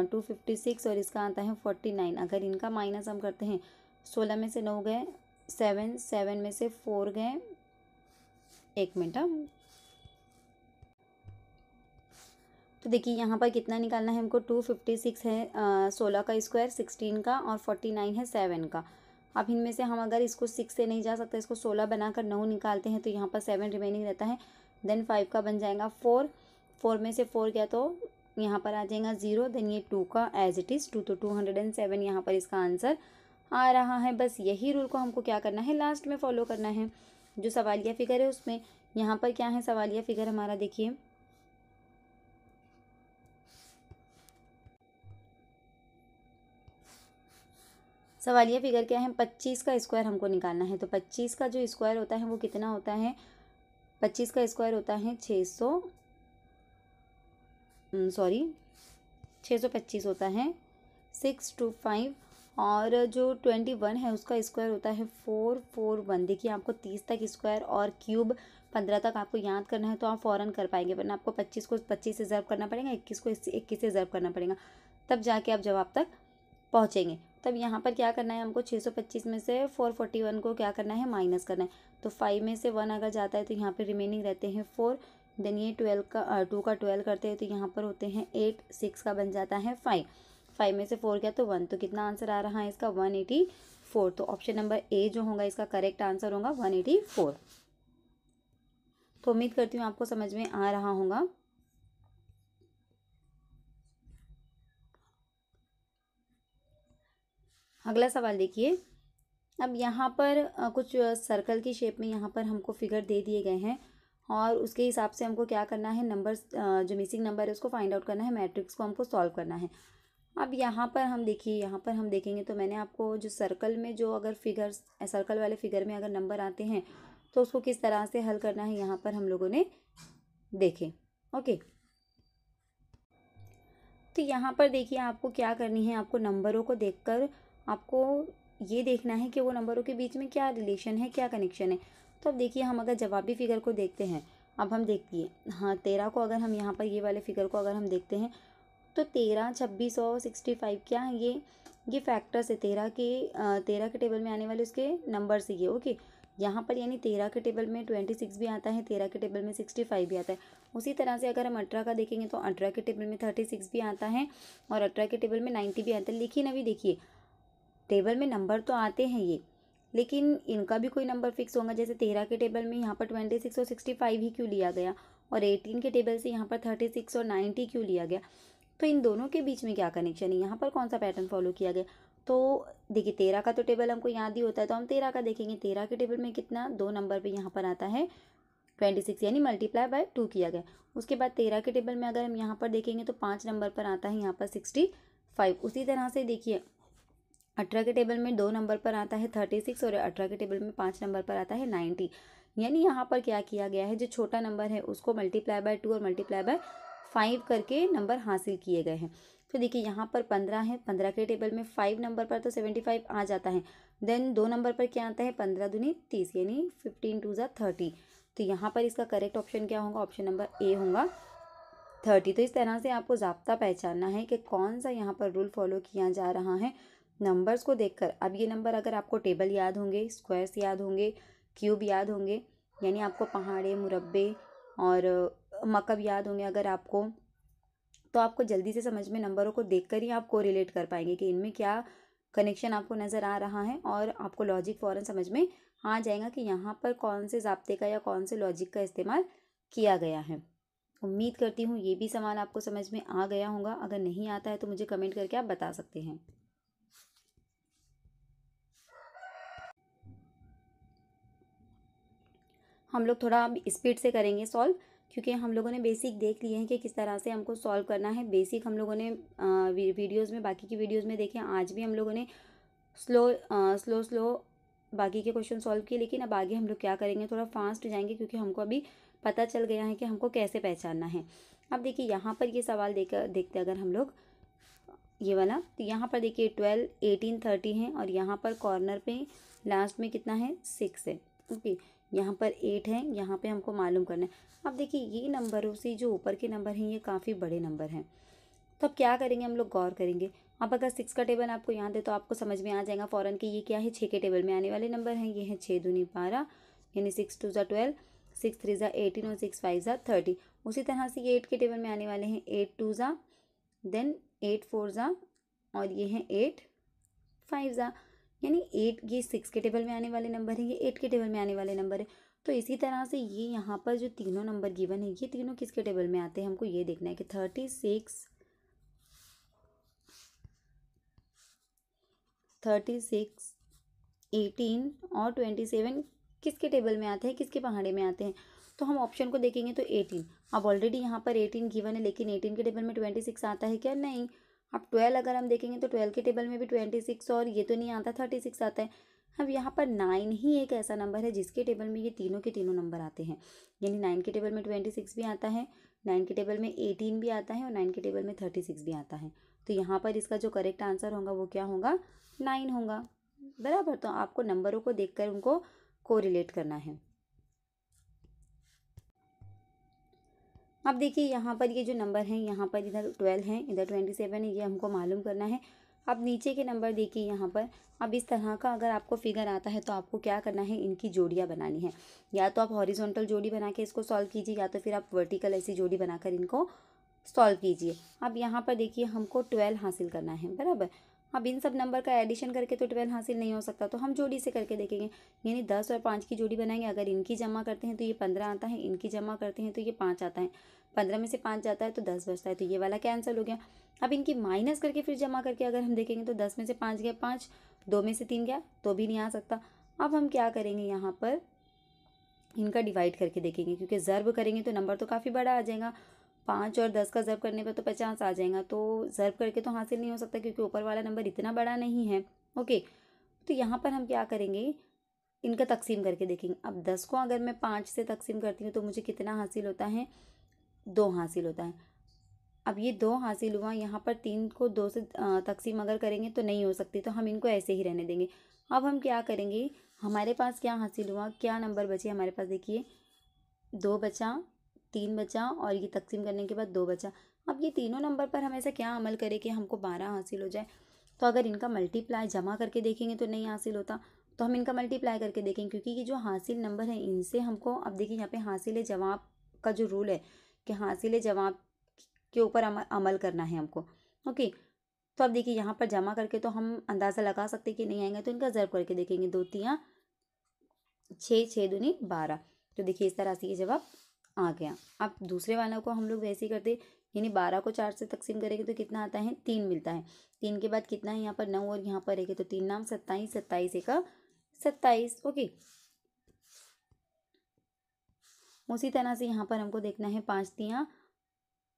256 और इसका आता है 49। अगर इनका माइनस हम करते हैं, 16 में से 9 गए 7, 7 में से 4 गए, 1 मिनट। तो देखिए यहाँ पर कितना निकालना है हमको, 256 है 16 का स्क्वायर, 16 का, और 49 है 7 का। अब इनमें से हम अगर इसको 6 से नहीं जा सकते, इसको 16 बनाकर 9 निकालते हैं तो यहाँ पर 7 रिमेनिंग रहता है। देन 5 का बन जाएगा 4, 4 में से 4 गया तो यहाँ पर आ जाएगा 0। देन ये 2 का एज इट इज़ 2, तो 207 यहाँ पर इसका आंसर आ रहा है। बस यही रूल को हमको क्या करना है, लास्ट में फॉलो करना है। जो सवालिया फिगर है उसमें यहाँ पर क्या है, सवालिया फिगर हमारा देखिए सवालिया फिगर क्या है, 25 का स्क्वायर हमको निकालना है। तो 25 का जो स्क्वायर होता है वो कितना होता है, 25 का स्क्वायर होता है 625 होता है 625। और जो 21 है उसका स्क्वायर होता है 441। देखिए आपको 30 तक स्क्वायर और क्यूब 15 तक आपको याद करना है तो आप फ़ौरन कर पाएंगे, वरना आपको 25 को 25 से ज़र्ब करना पड़ेगा, 21 को 21 से ज़र्ब करना पड़ेगा, तब जाके आप जवाब तक पहुँचेंगे। तब यहाँ पर क्या करना है हमको, 625 में से 441 को क्या करना है, माइनस करना है। तो 5 में से 1 अगर जाता है तो यहाँ पे रिमेनिंग रहते हैं 4। देन ये 12 का 2 का 12 करते हैं तो यहाँ पर होते हैं 8, 6 का बन जाता है 5, 5 में से 4 गया तो 1, तो कितना आंसर आ रहा है इसका 184। तो ऑप्शन नंबर ए जो होगा इसका करेक्ट आंसर होगा 184। तो उम्मीद करती हूँ आपको समझ में आ रहा होगा। अगला सवाल देखिए। अब यहाँ पर कुछ सर्कल की शेप में यहाँ पर हमको फिगर दे दिए गए हैं और उसके हिसाब से हमको क्या करना है, नंबर्स जो मिसिंग नंबर है उसको फाइंड आउट करना है, मैट्रिक्स को हमको सॉल्व करना है। अब यहाँ पर हम देखिए, यहाँ पर हम देखेंगे तो मैंने आपको जो सर्कल में जो अगर फिगर्स सर्कल वाले फिगर में अगर नंबर आते हैं तो उसको किस तरह से हल करना है यहाँ पर हम लोगों ने देखे। ओके, तो यहाँ पर देखिए आपको क्या करनी है, आपको नंबरों को देखकर आपको ये देखना है कि वो नंबरों के बीच में क्या रिलेशन है, क्या कनेक्शन है। तो अब देखिए हम अगर जवाबी फिगर को देखते हैं, अब हम देखिए हाँ 13 को अगर हम यहाँ पर ये वाले फिगर को अगर हम देखते हैं तो 13, 26 और 65 क्या है, ये फैक्टर्स है 13 के टेबल में आने वाले उसके नंबर से ये। ओके, यहाँ पर यानी 13 के टेबल में 26 भी आता है, 13 के टेबल में 65 भी आता है। उसी तरह से अगर हम 18 का देखेंगे तो 18 के टेबल में 36 भी आता है और 18 के टेबल में 90 भी आता है। लेकिन अभी देखिए टेबल में नंबर तो आते हैं ये, लेकिन इनका भी कोई नंबर फिक्स होगा। जैसे 13 के टेबल में यहाँ पर 26 और 65 ही क्यों लिया गया, और 18 के टेबल से यहाँ पर 36 और 90 क्यों लिया गया, तो इन दोनों के बीच में क्या कनेक्शन है, यहाँ पर कौन सा पैटर्न फॉलो किया गया। तो देखिए 13 का तो टेबल हमको याद ही होता है, तो हम 13 का देखेंगे। 13 के टेबल में कितना, 2 नंबर पे यहाँ पर आता है 26, यानी मल्टीप्लाई बाय 2 किया गया। उसके बाद 13 के टेबल में अगर हम यहाँ पर देखेंगे तो 5 नंबर पर आता है यहाँ पर 65। उसी तरह से देखिए 18 के टेबल में 2 नंबर पर आता है 36 और 18 के टेबल में 5 नंबर पर आता है 90। यानी यहाँ पर क्या किया गया है, जो छोटा नंबर है उसको मल्टीप्लाई बाय 2 और मल्टीप्लाई बाय 5 करके नंबर हासिल किए गए हैं। तो देखिए यहाँ पर 15 है, 15 के टेबल में 5 नंबर पर तो 75 आ जाता है। देन 2 नंबर पर क्या आता है, 15 दूनी 30, यानी 15 2 30। तो यहाँ पर इसका करेक्ट ऑप्शन क्या होगा, ऑप्शन नंबर ए होगा 30। तो इस तरह से आपको ज़ाब्ता पहचानना है कि कौन सा यहाँ पर रूल फॉलो किया जा रहा है नंबर्स को देखकर। अब ये नंबर अगर आपको टेबल याद होंगे, स्क्वायर्स याद होंगे, क्यूब याद होंगे, यानी आपको पहाड़े, मुरब्बे और मकब याद होंगे अगर आपको, तो आपको जल्दी से समझ में नंबरों को देखकर ही आप कोरिलेट कर पाएंगे कि इनमें क्या कनेक्शन आपको नज़र आ रहा है, और आपको लॉजिक फ़ौरन समझ में आ जाएगा कि यहाँ पर कौन से ज़ाब्ते का या कौन से लॉजिक का इस्तेमाल किया गया है। उम्मीद करती हूँ ये भी सवाल आपको समझ में आ गया होगा। अगर नहीं आता है तो मुझे कमेंट करके आप बता सकते हैं। हम लोग थोड़ा अब स्पीड से करेंगे सॉल्व, क्योंकि हम लोगों ने बेसिक देख लिए हैं कि किस तरह से हमको सॉल्व करना है। बेसिक हम लोगों ने वीडियोज़ में, बाकी की वीडियोज़ में देखे, आज भी हम लोगों ने स्लो बाकी के क्वेश्चन सॉल्व किए। लेकिन अब आगे हम लोग क्या करेंगे, थोड़ा फास्ट जाएंगे, क्योंकि हमको अभी पता चल गया है कि हमको कैसे पहचानना है। अब देखिए यहाँ पर ये सवाल देखते अगर हम लोग ये वाला, तो यहाँ पर देखिए 12, 18, 30 है और यहाँ पर कॉर्नर पे लास्ट में कितना है 6 है। ओके, यहाँ पर 8 है, यहाँ पे हमको मालूम करना है। अब देखिए ये नंबरों से जो ऊपर के नंबर हैं ये काफ़ी बड़े नंबर हैं, तो अब क्या करेंगे हम लोग, गौर करेंगे। अब अगर 6 का टेबल आपको याद है तो आपको समझ में आ जाएगा फ़ौरन कि ये क्या है, 6 के टेबल में आने वाले नंबर हैं। ये है 6 दूनी 12, यानी 6 2 12, 6 3 18 और 6 5 30। उसी तरह से ये 8 के टेबल में आने वाले हैं, 8 2 देन 8 4 और ये हैं 8 5, यानी 8, ये 6 के टेबल में आने वाले नंबर है, ये 8 के टेबल में आने वाले नंबर है। तो इसी तरह से ये यहाँ पर जो तीनों नंबर गिवन है ये तीनों किसके टेबल में आते हैं, हमको ये देखना है कि 36 18 और 27 किसके टेबल में आते हैं, किसके पहाड़े में आते हैं। तो हम ऑप्शन को देखेंगे तो 18, अब ऑलरेडी यहाँ पर 18 गिवन है, लेकिन 18 के टेबल में 26 आता है क्या, नहीं। अब 12 अगर हम देखेंगे तो 12 के टेबल में भी 26 और ये तो नहीं आता, 36 आता है। अब यहाँ पर 9 ही एक ऐसा नंबर है जिसके टेबल में ये तीनों के तीनों नंबर आते हैं, यानी 9 के टेबल में 26 भी आता है, 9 के टेबल में 18 भी आता है और 9 के टेबल में 36 भी आता है। तो यहाँ पर इसका जो करेक्ट आंसर होगा वो क्या होगा, 9 होगा, बराबर। तो आपको नंबरों को देखकर उनको कोरिलेट करना है। अब देखिए यहाँ पर ये जो नंबर हैं, यहाँ पर इधर 12 है, इधर 27 है, ये हमको मालूम करना है। अब नीचे के नंबर देखिए यहाँ पर, अब इस तरह का अगर आपको फिगर आता है तो आपको क्या करना है, इनकी जोड़ियाँ बनानी है। या तो आप हॉरिजॉन्टल जोड़ी बना के इसको सॉल्व कीजिए, या तो फिर आप वर्टिकल ऐसी जोड़ी बनाकर इनको सॉल्व कीजिए। अब यहाँ पर देखिए हमको 12 हासिल करना है, बराबर। अब इन सब नंबर का एडिशन करके तो 12 हासिल नहीं हो सकता, तो हम जोड़ी से करके देखेंगे, यानी 10 और 5 की जोड़ी बनाएंगे। अगर इनकी जमा करते हैं तो ये 15 आता है, इनकी जमा करते हैं तो ये 5 आता है, 15 में से 5 जाता है तो 10 बचता है, तो ये वाला कैंसिल हो गया। अब इनकी माइनस करके फिर जमा करके अगर हम देखेंगे तो 10 में से 5 गया 5, 2 में से 3 गया तो भी नहीं आ सकता। अब हम क्या करेंगे, यहाँ पर इनका डिवाइड करके देखेंगे, क्योंकि ज़र्ब करेंगे तो नंबर तो काफ़ी बड़ा आ जाएगा। 5 और 10 का ज़र्ब करने पर तो 50 आ जाएगा, तो ज़र्ब करके तो हासिल नहीं हो सकता क्योंकि ऊपर वाला नंबर इतना बड़ा नहीं है। ओके, तो यहाँ पर हम क्या करेंगे, इनका तकसीम करके देखेंगे। अब 10 को अगर मैं 5 से तकसीम करती हूँ तो मुझे कितना हासिल होता है, 2 हासिल होता है। अब ये 2 हासिल हुआ, यहाँ पर 3 को 2 से तकसीम अगर करेंगे तो नहीं हो सकती, तो हम इनको ऐसे ही रहने देंगे। अब हम क्या करेंगे, हमारे पास क्या हासिल हुआ, क्या नंबर बचे हमारे पास, देखिए 2 बचा, 3 बचा और ये तकसीम करने के बाद 2 बचा। अब ये तीनों नंबर पर हम ऐसा क्या अमल करें कि हमको 12 हासिल हो जाए। तो अगर इनका मल्टीप्लाई जमा करके देखेंगे तो नहीं हासिल होता, तो हम इनका मल्टीप्लाई करके देखेंगे, क्योंकि ये जो हासिल नंबर है इनसे हमको, अब देखिए यहाँ पे हासिल जवाब का जो रूल है कि हासिल जवाब के ऊपर अमल करना है हमको। ओके, तो अब देखिए यहाँ पर जमा करके तो हम अंदाज़ा लगा सकते कि नहीं आएंगे, तो इनका ज़र्ब करके देखेंगे, 2 3 6, 6 दूनी 12। तो देखिए इस तरह से ये जवाब आ गया। अब दूसरे वालों को हम लोग वैसे ही करते, यानी 12 को 4 से तकसीम करेंगे तो कितना आता है, 3 मिलता है। 3 के बाद कितना है यहाँ पर, 9 और यहाँ पर 1 है, तो 3 नाम 27, 27 एक 27। ओके, उसी तरह से यहाँ पर हमको देखना है 5 3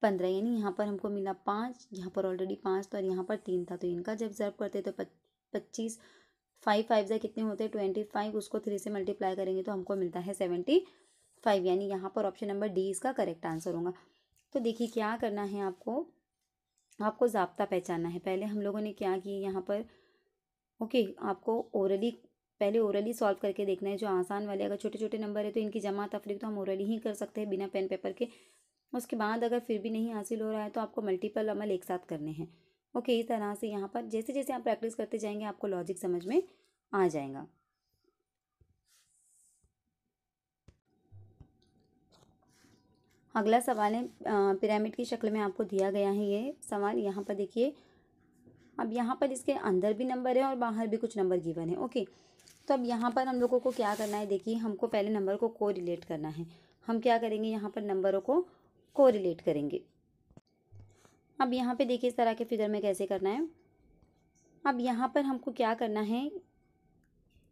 15, यानी यहाँ पर हमको मिला 5, यहाँ पर ऑलरेडी 5 था और यहाँ पर 3 था, तो इनका जब ज़र्ब करते तो 25, 5 5 से कितने होते हैं 25, उसको 3 से मल्टीप्लाई करेंगे तो हमको मिलता है 75, यानी यहाँ पर ऑप्शन नंबर डी इसका करेक्ट आंसर होगा। तो देखिए क्या करना है आपको, आपको ज़ाब्ता पहचानना है। पहले हम लोगों ने क्या किया यहाँ पर, ओके, आपको ओरली, पहले ओरली सॉल्व करके देखना है जो आसान वाले। अगर छोटे छोटे नंबर है तो इनकी जमा तफरीक तो हम ओरली ही कर सकते हैं बिना पेन पेपर के। उसके बाद अगर फिर भी नहीं हासिल हो रहा है तो आपको मल्टीपल अमल एक साथ करने हैं। ओके, इस तरह से यहाँ पर जैसे जैसे आप प्रैक्टिस करते जाएंगे आपको लॉजिक समझ में आ जाएगा। अगला सवाल है, पिरामिड की शक्ल में आपको दिया गया है ये सवाल। यहाँ पर देखिए, अब यहाँ पर इसके अंदर भी नंबर है और बाहर भी कुछ नंबर गिवन है। ओके, तो अब यहाँ पर हम लोगों को क्या करना है, देखिए हमको पहले नंबर को कोरिलेट करना है। हम क्या करेंगे, यहाँ पर नंबरों को कोरिलेट करेंगे। अब यहाँ पे देखिए इस तरह के फिगर में कैसे करना है। अब यहाँ पर हमको क्या करना है,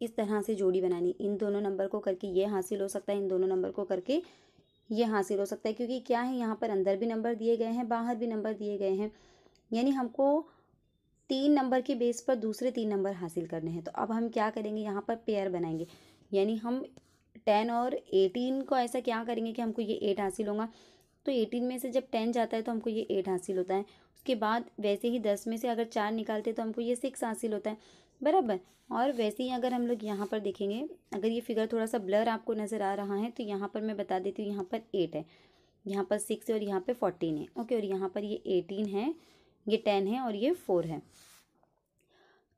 इस तरह से जोड़ी बनानी, इन दोनों नंबर को करके ये हासिल हो सकता है, इन दोनों नंबर को करके ये हासिल हो सकता है, क्योंकि क्या है यहाँ पर अंदर भी नंबर दिए गए हैं, बाहर भी नंबर दिए गए हैं, यानी हमको 3 नंबर के बेस पर दूसरे 3 नंबर हासिल करने हैं। तो अब हम क्या करेंगे, यहाँ पर पेयर बनाएंगे, यानी हम 10 और 18 को ऐसा क्या करेंगे कि हमको ये 8 हासिल होगा, तो 18 में से जब 10 जाता है तो हमको ये 8 हासिल होता है। उसके बाद वैसे ही 10 में से अगर 4 निकालते हैं तो हमको ये 6 हासिल होता है। बराबर। और वैसे ही अगर हम लोग यहाँ पर देखेंगे, अगर ये फिगर थोड़ा सा ब्लर आपको नज़र आ रहा है तो यहाँ पर मैं बता देती हूँ, यहाँ पर 8 है, यहाँ पर 6 है और यहाँ पे 14 है। ओके, और यहाँ पर ये 18 है, ये 10 है और ये 4 है।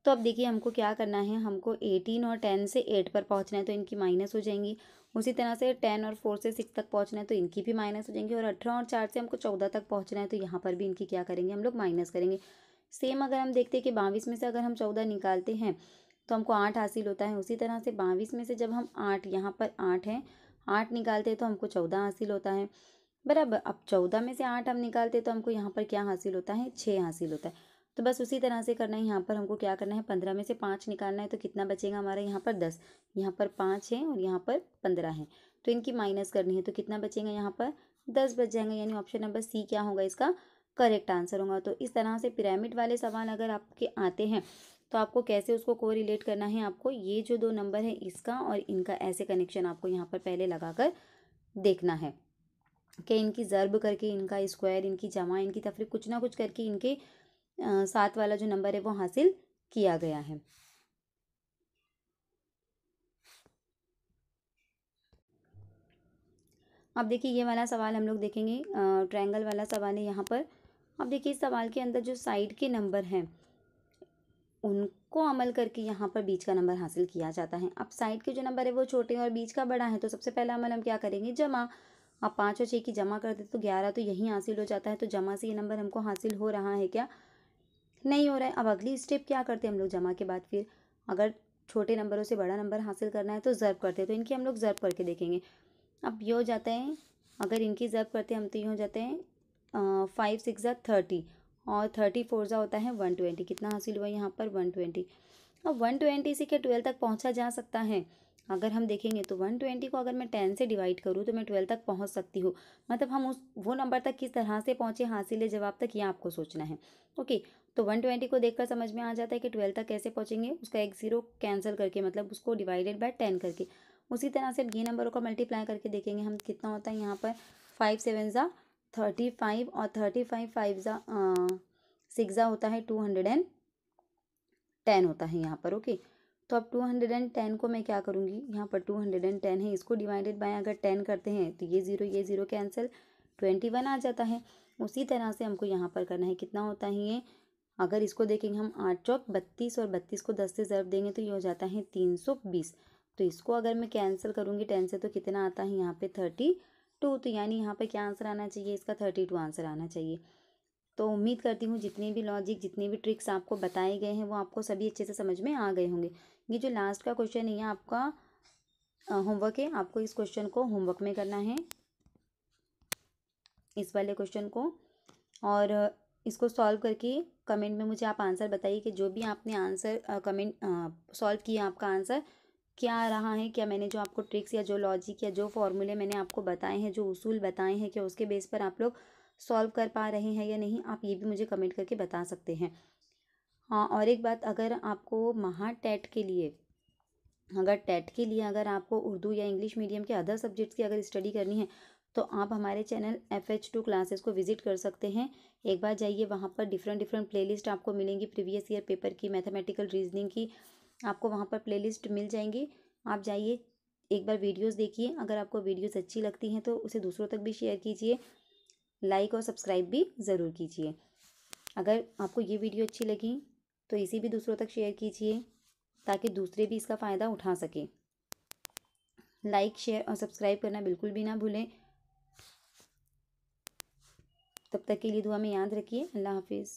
तो अब देखिए हमको क्या करना है, हमको 18 और 10 से 8 पर पहुँचना है तो इनकी माइनस हो जाएंगी। उसी तरह से 10 और 4 से 6 तक पहुँचना है तो इनकी भी माइनस हो जाएंगी। और 18 और 4 से हमको 14 तक पहुँचना है तो यहाँ पर भी इनकी क्या करेंगे, हम लोग माइनस करेंगे। सेम अगर हम देखते हैं कि 22 में से अगर हम 14 निकालते हैं तो हमको 8 हासिल होता है। उसी तरह से 22 में से जब हम 8, यहाँ पर 8 है, 8 निकालते हैं तो हमको 14 हासिल होता है। बराबर। अब 14 में से 8 हम निकालते हैं तो हमको यहाँ पर क्या हासिल होता है, 6 हासिल होता है। तो बस उसी तरह से करना है। यहाँ पर हमको क्या करना है, 15 में से 5 निकालना है तो कितना बचेगा हमारा, यहाँ पर 10, यहाँ पर 5 है और यहाँ पर 15 है तो इनकी माइनस करनी है तो कितना बचेगा, यहाँ पर 10 बच जाएंगे। यानी ऑप्शन नंबर सी क्या होगा, इसका करेक्ट आंसर होगा। तो इस तरह से पिरामिड वाले सवाल अगर आपके आते हैं तो आपको कैसे उसको कोरिलेट करना है, आपको ये जो दो नंबर है इसका और इनका ऐसे कनेक्शन आपको यहाँ पर पहले लगाकर देखना है कि इनकी ज़र्ब करके, इनका स्क्वायर, इनकी जमा, इनकी तफरीक, कुछ ना कुछ करके इनके साथ वाला जो नंबर है वो हासिल किया गया है। अब देखिए ये वाला सवाल हम लोग देखेंगे, ट्रायंगल वाला सवाल है यहाँ पर। अब देखिए इस सवाल के अंदर जो साइड के नंबर हैं उनको अमल करके यहाँ पर बीच का नंबर हासिल किया जाता है। अब साइड के जो नंबर है वो छोटे और बीच का बड़ा है तो सबसे पहला अमल हम क्या करेंगे, जमा। अब 5 और 6 की जमा कर देते तो 11 तो यहीं हासिल हो जाता है। तो जमा से ये नंबर हमको हासिल हो रहा है क्या, नहीं हो रहा है। अब अगली स्टेप क्या करते हैं हम लोग, जमा के बाद फिर अगर छोटे नंबरों से बड़ा नंबर हासिल करना है तो ज़र्ब करते हैं। तो इनकी हम लोग ज़र्ब करके देखेंगे। अब ये हो जाता है, अगर इनकी ज़र्ब करते हैं हम तो ये हो जाते हैं 5 6 ज़ा 30 और 30 4 ज़ा होता है 120। कितना हासिल हुआ यहाँ पर, 120। अब 120 से क्या 12 तक पहुँचा जा सकता है, अगर हम देखेंगे तो 120 को अगर मैं 10 से डिवाइड करूँ तो मैं 12 तक पहुँच सकती हूँ। मतलब हम वो नंबर तक किस तरह से पहुँचे हासिल जवाब तक, ये आपको सोचना है। ओके, तो 120 को देखकर समझ में आ जाता है कि 12 तक कैसे पहुँचेंगे, उसका एक ज़ीरो कैंसिल करके, मतलब उसको डिवाइडेड बाय 10 करके। उसी तरह से ये नंबरों को मल्टीप्लाई करके देखेंगे हम, कितना होता है यहाँ पर 5 7 ज़ा 35 और 35 5 ज़ा 6 ज़ा होता है 210 होता है यहाँ पर। ओके, तो अब 210 को मैं क्या करूँगी, यहाँ पर 210 है, इसको डिवाइडेड बाय अगर 10 करते हैं तो ये ज़ीरो कैंसिल, 21 आ जाता है। उसी तरह से हमको यहाँ पर करना है, कितना होता है ये, अगर इसको देखेंगे हम 8 चौक 32 और 32 को 10 से ज़र्ब देंगे तो ये हो जाता है 320। तो इसको अगर मैं कैंसिल करूँगी 10 से तो कितना आता है यहाँ पे 32। तो यानी यहाँ पे क्या आंसर आना चाहिए, इसका 32 आंसर आना चाहिए। तो उम्मीद करती हूँ जितने भी लॉजिक, जितने भी ट्रिक्स आपको बताए गए हैं वो आपको सभी अच्छे से समझ में आ गए होंगे। ये जो लास्ट का क्वेश्चन है ये आपका होमवर्क है, आपको इस क्वेश्चन को होमवर्क में करना है, इस वाले क्वेश्चन को। और इसको सॉल्व करके कमेंट में मुझे आप आंसर बताइए कि जो भी आपने आंसर सॉल्व किया आपका आंसर क्या रहा है, क्या मैंने जो आपको ट्रिक्स या जो लॉजिक या जो फॉर्मूले मैंने आपको बताए हैं, जो उसूल बताए हैं, क्या उसके बेस पर आप लोग सॉल्व कर पा रहे हैं या नहीं, आप ये भी मुझे कमेंट करके बता सकते हैं। हाँ, और एक बात, अगर आपको टेट के लिए, अगर आपको उर्दू या इंग्लिश मीडियम के अदर सब्जेक्ट्स की अगर स्टडी करनी है तो आप हमारे चैनल FH2 क्लासेस को विजिट कर सकते हैं। एक बार जाइए, वहाँ पर डिफरेंट प्लेलिस्ट आपको मिलेंगी, प्रीवियस ईयर पेपर की, मैथमेटिकल रीजनिंग की, आपको वहाँ पर प्लेलिस्ट मिल जाएंगी। आप जाइए, एक बार वीडियोस देखिए, अगर आपको वीडियोस अच्छी लगती हैं तो उसे दूसरों तक भी शेयर कीजिए, लाइक और सब्सक्राइब भी ज़रूर कीजिए। अगर आपको ये वीडियो अच्छी लगी तो इसे भी दूसरों तक शेयर कीजिए ताकि दूसरे भी इसका फ़ायदा उठा सकें। लाइक, शेयर और सब्सक्राइब करना बिल्कुल भी ना भूलें। तब तक के लिए दुआ में याद रखिए। अल्लाह हाफिज़।